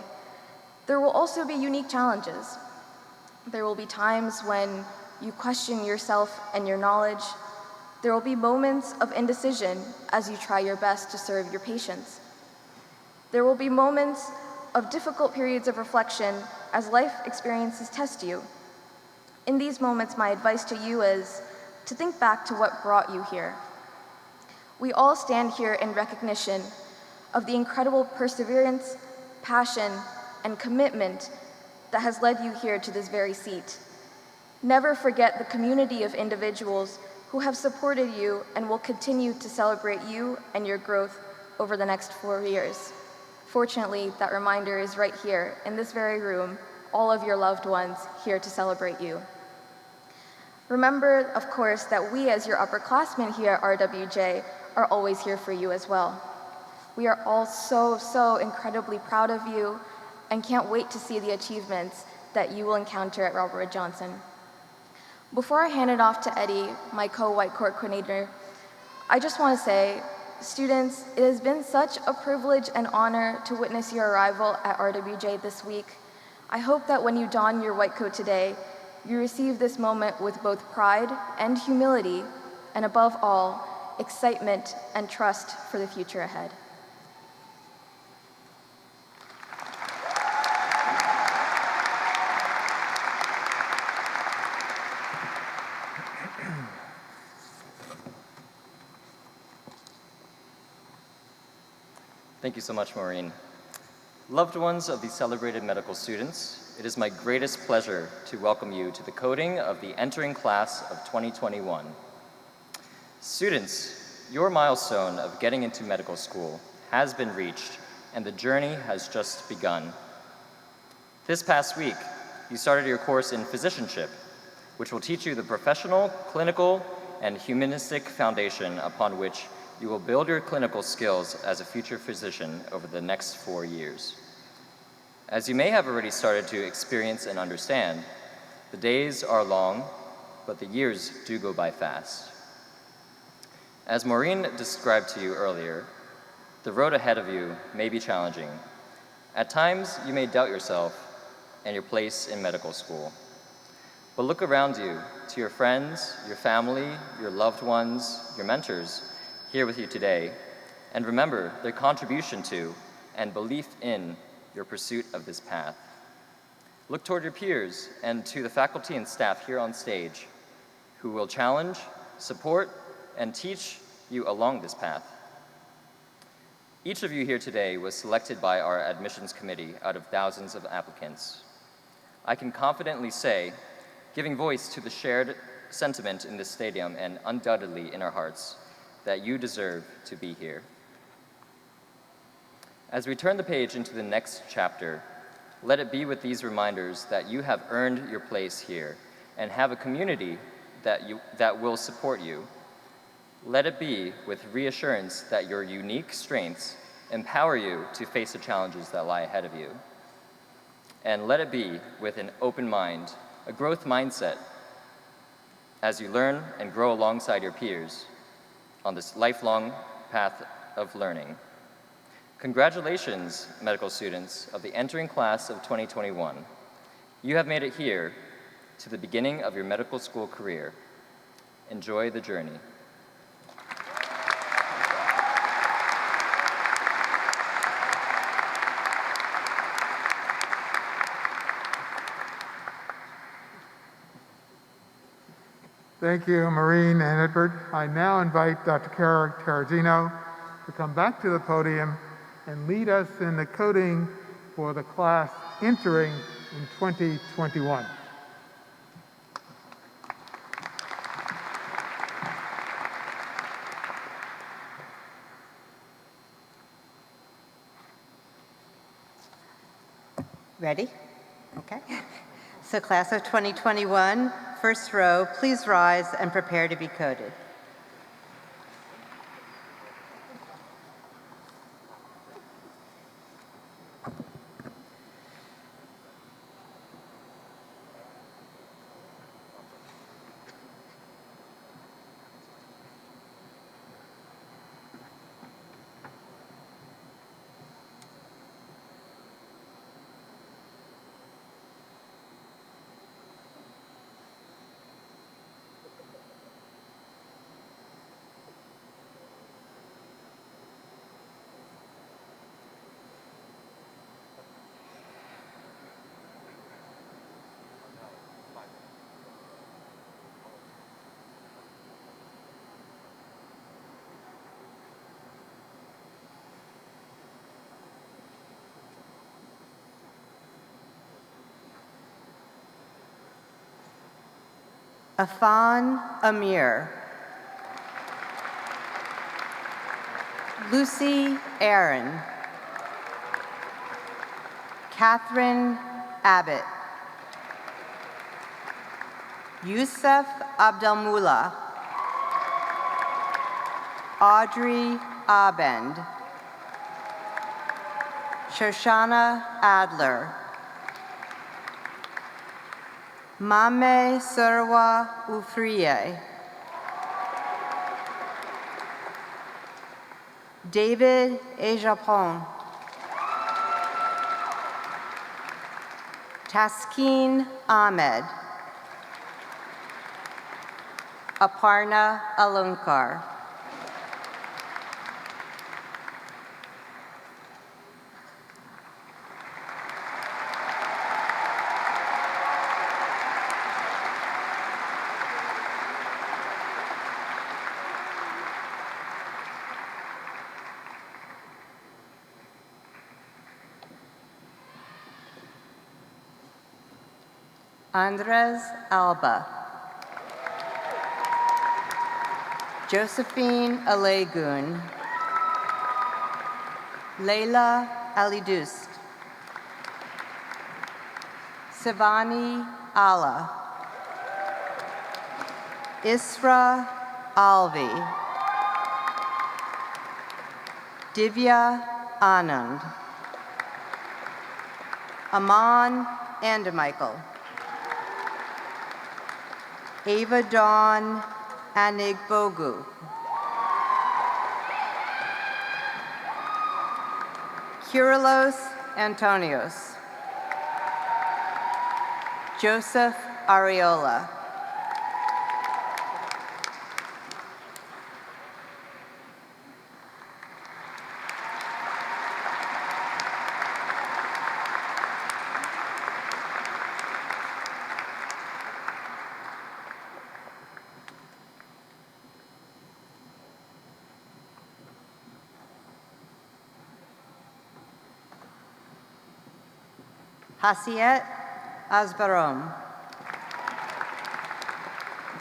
there will also be unique challenges. There will be times when you question yourself and your knowledge. There will be moments of indecision as you try your best to serve your patients. There will be moments of difficult periods of reflection as life experiences test you. In these moments, my advice to you is to think back to what brought you here. We all stand here in recognition of the incredible perseverance, passion, and commitment that has led you here to this very seat. Never forget the community of individuals who have supported you and will continue to celebrate you and your growth over the next 4 years. Fortunately, that reminder is right here in this very room, all of your loved ones here to celebrate you. Remember, of course, that we as your upperclassmen here at RWJ are always here for you as well. We are all so incredibly proud of you and can't wait to see the achievements that you will encounter at Robert Wood Johnson. Before I hand it off to Eddie, my co-White Court coordinator, I just want to say, students, it has been such a privilege and honor to witness your arrival at RWJ this week. I hope that when you don your white coat today, you receive this moment with both pride and humility, and above all, excitement and trust for the future ahead. Thank you so much, Maureen. Loved ones of the celebrated medical students, it is my greatest pleasure to welcome you to the coding of the entering class of 2021. Students, your milestone of getting into medical school has been reached, and the journey has just begun. This past week, you started your course in physicianship, which will teach you the professional, clinical, and humanistic foundation upon which you will build your clinical skills as a future physician over the next 4 years. As you may have already started to experience and understand, the days are long, but the years do go by fast. As Maureen described to you earlier, the road ahead of you may be challenging. At times, you may doubt yourself and your place in medical school. But look around you, to your friends, your family, your loved ones, your mentors, here with you today, and remember their contribution to and belief in your pursuit of this path. Look toward your peers and to the faculty and staff here on stage who will challenge, support, and teach you along this path. Each of you here today was selected by our admissions committee out of thousands of applicants. I can confidently say, giving voice to the shared sentiment in this stadium and undoubtedly in our hearts, that you deserve to be here. As we turn the page into the next chapter, let it be with these reminders that you have earned your place here and have a community that will support you. Let it be with reassurance that your unique strengths empower you to face the challenges that lie ahead of you. And let it be with an open mind, a growth mindset, as you learn and grow alongside your peers on this lifelong path of learning. Congratulations, medical students of the entering class of 2021. You have made it here to the beginning of your medical school career. Enjoy the journey. Thank you, Maureen and Edward. I now invite Dr. Kara Terragino to come back to the podium and lead us in the coding for the class entering in 2021. Ready? Okay. So class of 2021, first row, please rise and prepare to be coded. Afan Amir. Lucy Aaron. Catherine Abbott. Yusuf Abdelmullah. Audrey Abend. Shoshana Adler. Mame Surwa Ufriye. David Ejapon. Taskin Ahmed. Aparna Alunkar. Andres Alba. Josephine Alegun. Leila Alidust. Sivani Ala. Isra Alvi. Divya Anand. Aman Andemichael. Ava Dawn Anigbogu. Kyrillos Antonios. Joseph Ariola. Hasiet Asbarom.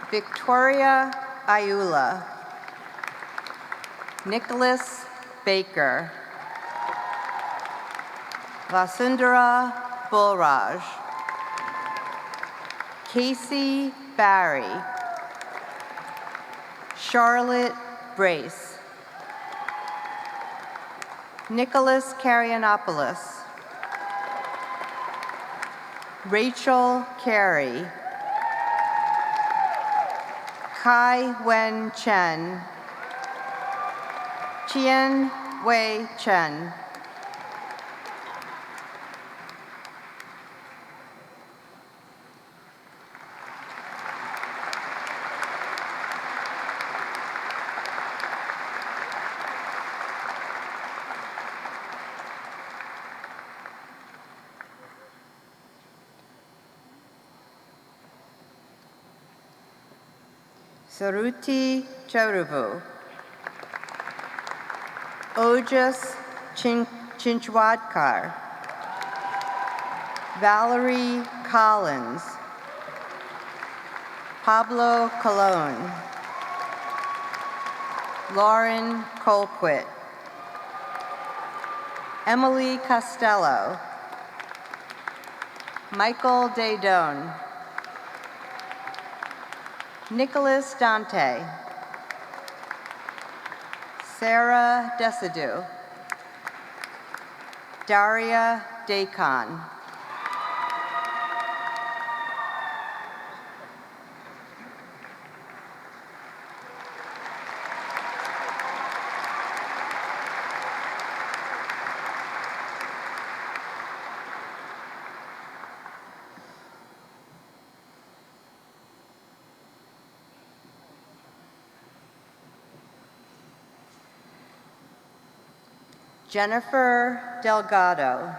Victoria Ayula. Nicholas Baker. Vasundara Bulraj. Casey Barry. Charlotte Brace. Nicholas Karyanopoulos. Rachel Carey. Kai Wen Chen. Chien Wei Chen. Saruti Charuvu. Ojas Chinchwadkar. Valerie Collins. Pablo Colon. Lauren Colquitt. Emily Costello. Michael Daydone. Nicholas Dante. Sarah Desidue. Daria Dacon. Jennifer Delgado.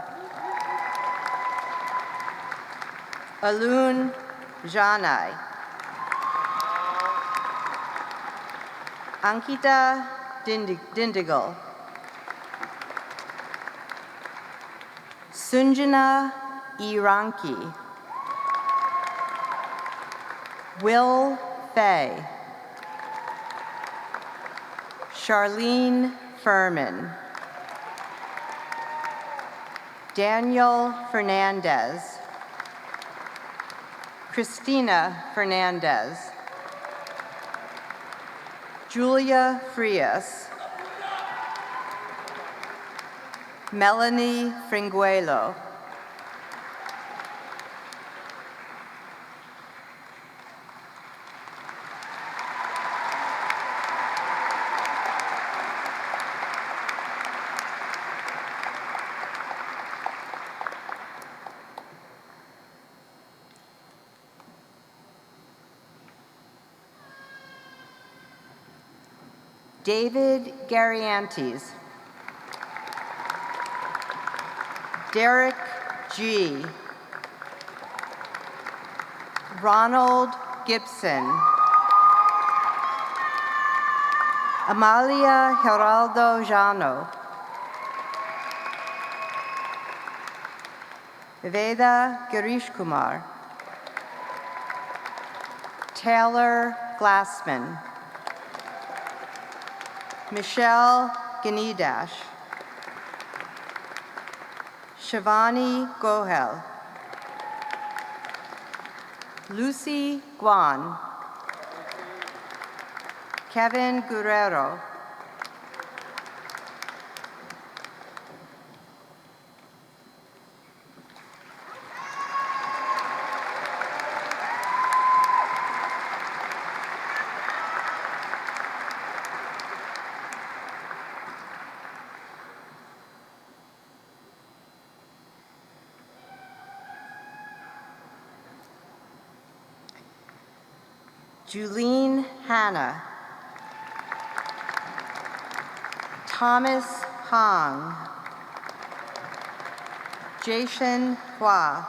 Alun Janai. Ankita Dindigal. Sunjana Iranki. Will Fay. Charlene Furman. Daniel Fernandez. Christina Fernandez. Julia Frias. Melanie Fringuelo. David Gariantes. Derek G. Ronald Gibson. Amalia Geraldo Jano. Veda Girish Kumar. Taylor Glassman. Michelle Ganidash. Shivani Gohel. Lucy Guan. Kevin Guerrero. Julene Hanna. Thomas Hong. Jason Hua.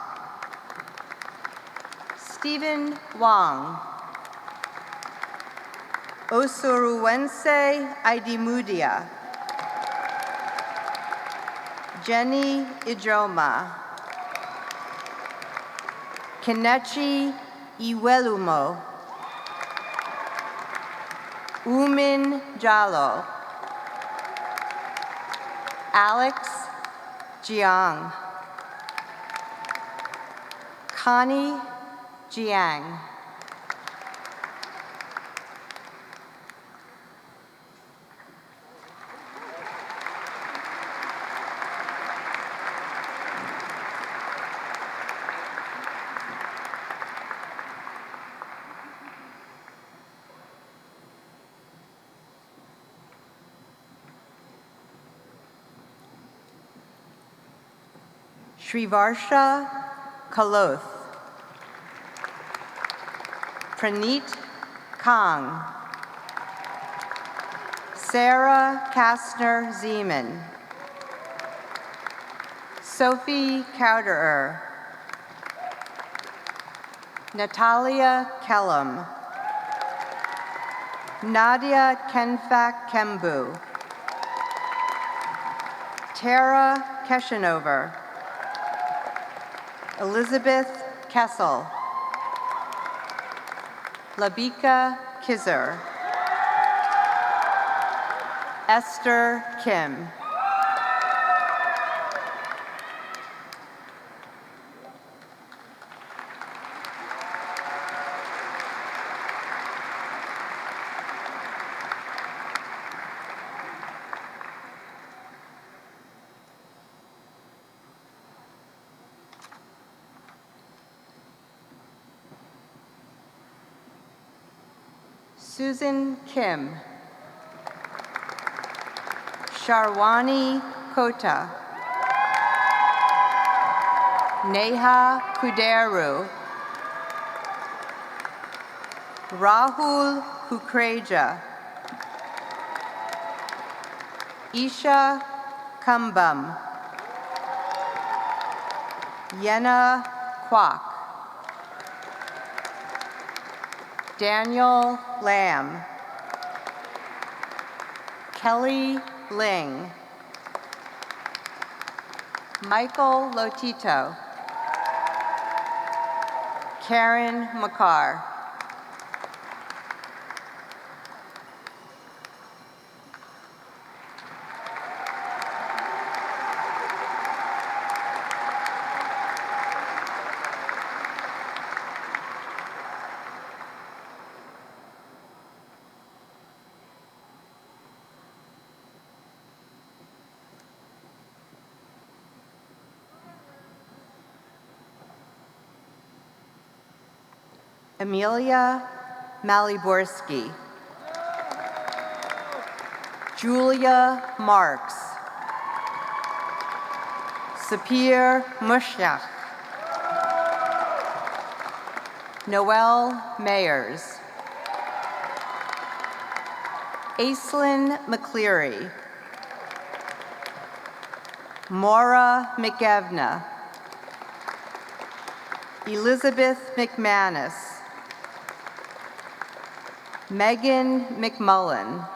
Stephen Wang. Osuruwense Aidimudia. Jenny Ijoma. Kenechi Iwelumo. Umin Jalo. Alex Jiang. Connie Jiang. Shrivarsha Kaloth. Praneet Kang. Sarah Kastner Zeman. Sophie Kauderer. Natalia Kellum. Nadia Kenfak Kembu. Tara Keshanover. Elizabeth Kessel. Labika Kizer. Esther Kim. Susan Kim. Sharwani Kota. Neha Kuderu. Rahul Kukreja. Isha Kumbum. Yena Kwok. Daniel Lamb. Kelly Ling. Michael Lotito. Karen McCarr. Amelia Maliborski. Julia Marks. Sapir Mushyakh. Noelle Mayers. Aislinn McCleary. Maura McEvna. Elizabeth McManus. Megan McMullen.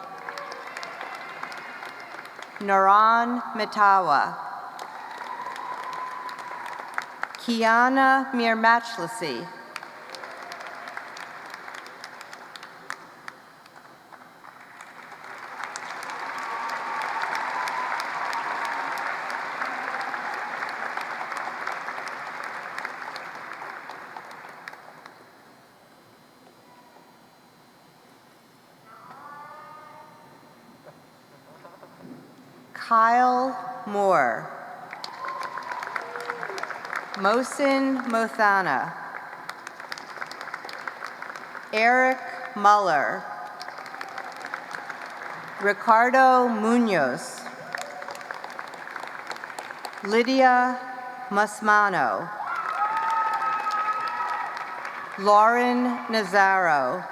Naran Matawa. Kiana Mirmatchlessy. Kyle Moore. Mohsin Mothana. Eric Muller. Ricardo Munoz. Lydia Musmano. Lauren Nazaro.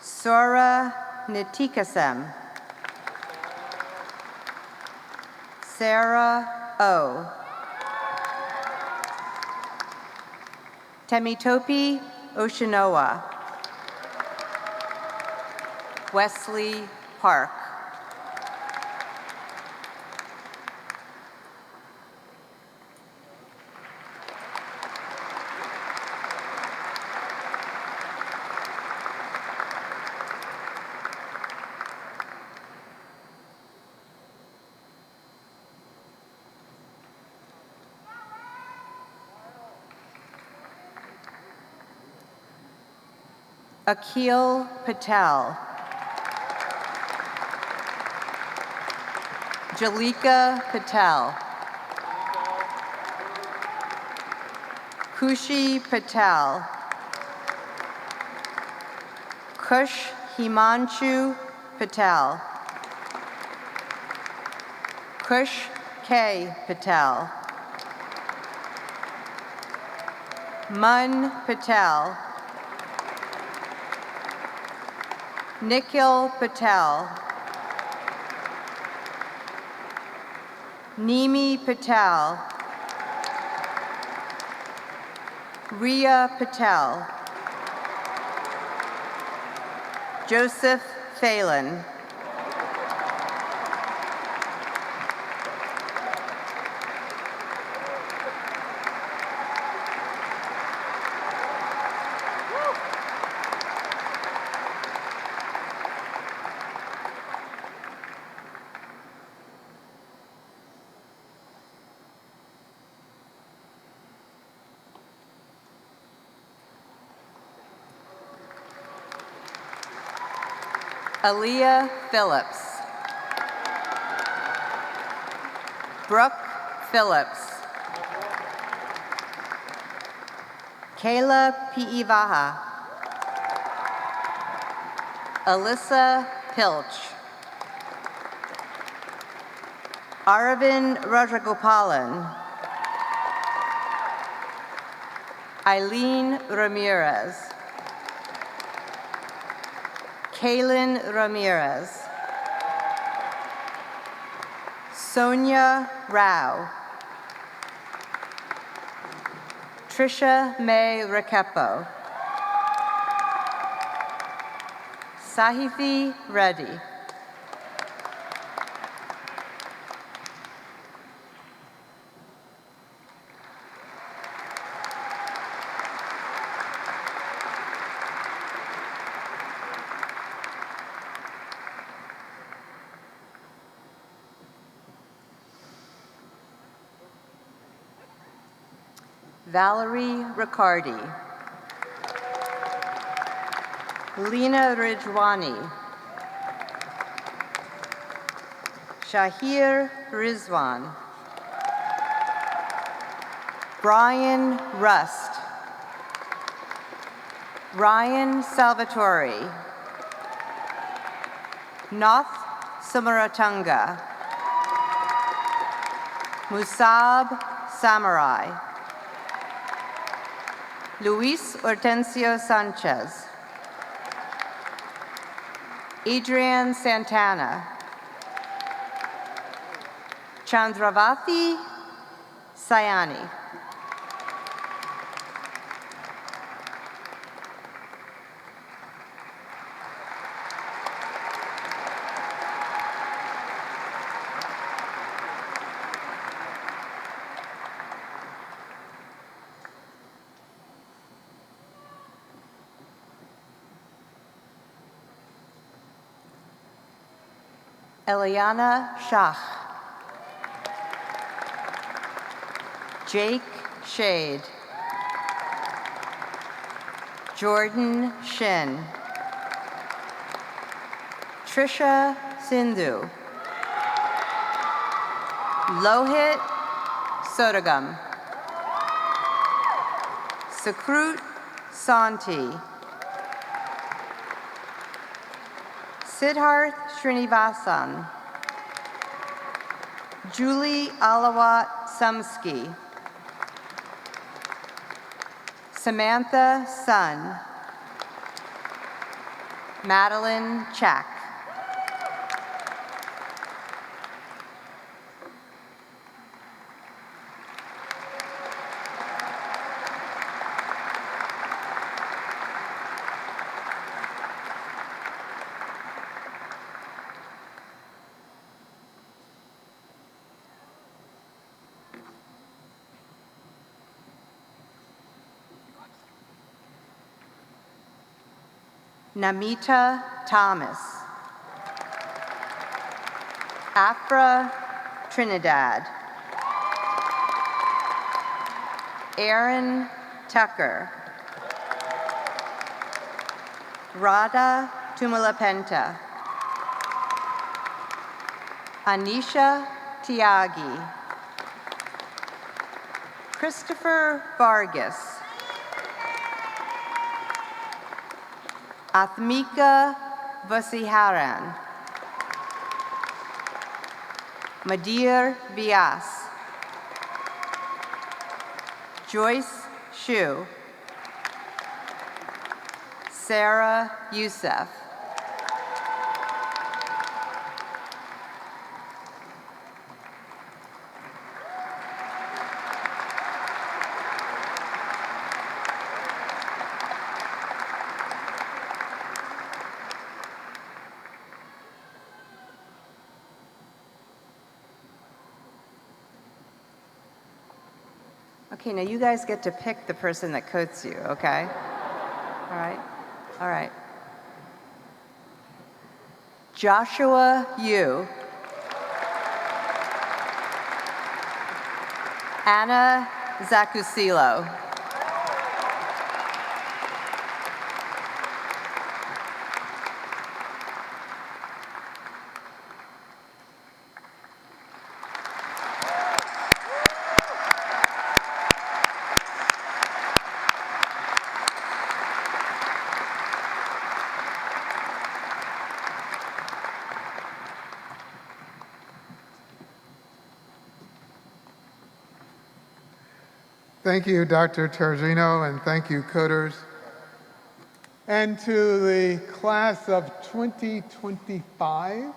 Sora Nitikasem. Sarah O. Temitope Oshinoa. Wesley Park. Akhil Patel. Jalika Patel. Kushi Patel. Kush Himanshu Patel. Kush K. Patel. Mun Patel. Nikhil Patel. Nimi Patel. Ria Patel. Joseph Phelan. Aaliyah Phillips. Brooke Phillips. Kayla Pi'ivaha. Alyssa Pilch. Aravind Rajagopalan. Eileen Ramirez. Kaylin Ramirez. Sonia Rao. Trisha May Rakepo. Sahithi Reddy. Valerie Riccardi. Lena Rijwani. Shahir Rizwan. Brian Rust. Ryan Salvatore. Nath Samaratunga. Musab Samurai. Luis Hortensio Sanchez. Adrian Santana. Chandravati Sayani. Eliana Shah. Jake Shade. Jordan Shin. Trisha Sindhu. Lohit Sodagam. Sukrut Santi. Siddharth Srinivasan. Julie Alawat Sumsky. Samantha Sun. Madeline Chack. Namita Thomas. Afra Trinidad. Aaron Tucker. Radha Tumalapenta. Anisha Tiagi. Christopher Vargas. Athmika Vasiharan. Madir Vyas. Joyce Shu. Sarah Youssef. Okay, now you guys get to pick the person that coats you, okay? All right, all right. Joshua Yu. Anna Zacusilo. Thank you, Dr. Terragino, and thank you, coders. And to the class of 2025,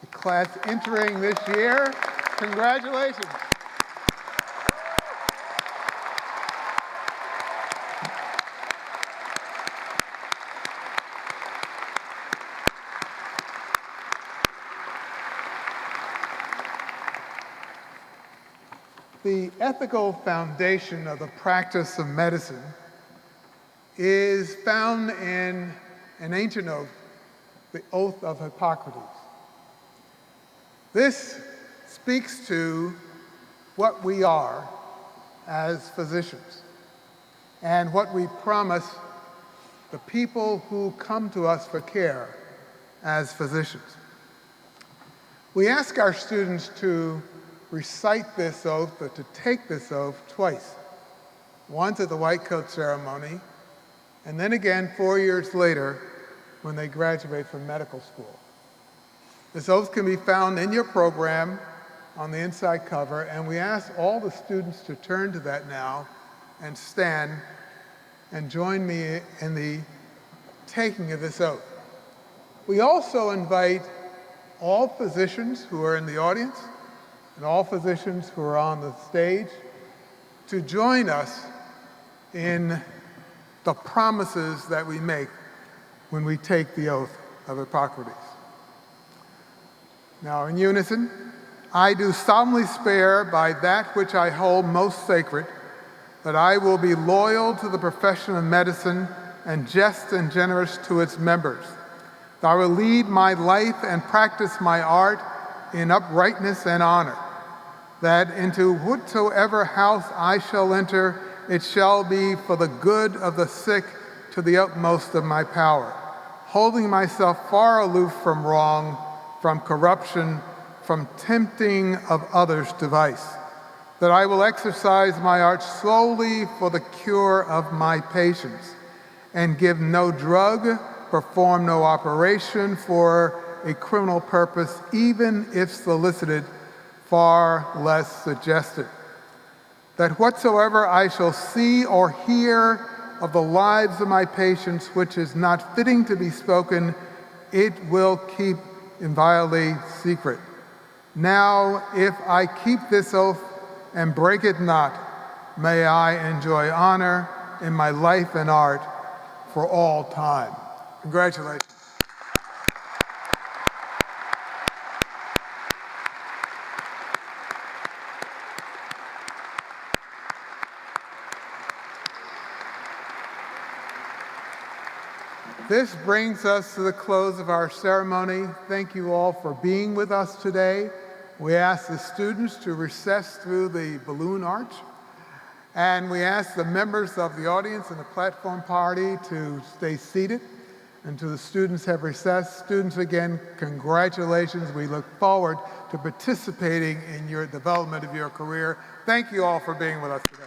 the class entering this year, congratulations. The ethical foundation of the practice of medicine is found in an ancient oath, the Oath of Hippocrates. This speaks to what we are as physicians and what we promise the people who come to us for care as physicians. We ask our students to recite this oath, or to take this oath twice. once at the white coat ceremony, and then again 4 years later when they graduate from medical school. This oath can be found in your program on the inside cover, and we ask all the students to turn to that now and stand and join me in the taking of this oath. We also invite all physicians who are in the audience and all physicians who are on the stage to join us in the promises that we make when we take the oath of Hippocrates. Now, in unison, I do solemnly swear by that which I hold most sacred, that I will be loyal to the profession of medicine and just and generous to its members. That I will lead my life and practice my art in uprightness and honor. That into whatsoever house I shall enter, it shall be for the good of the sick to the utmost of my power, holding myself far aloof from wrong, from corruption, from tempting of others to vice. That I will exercise my art solely for the cure of my patients, and give no drug, perform no operation for a criminal purpose, even if solicited, far less suggested. That whatsoever I shall see or hear of the lives of my patients which is not fitting to be spoken, it will keep inviolably secret. Now, if I keep this oath and break it not, may I enjoy honor in my life and art for all time. Congratulations. This brings us to the close of our ceremony. Thank you all for being with us today. We ask the students to recess through the balloon arch, and we ask the members of the audience and the platform party to stay seated until the students have recessed. Students, again, congratulations. We look forward to participating in your development of your career. Thank you all for being with us today.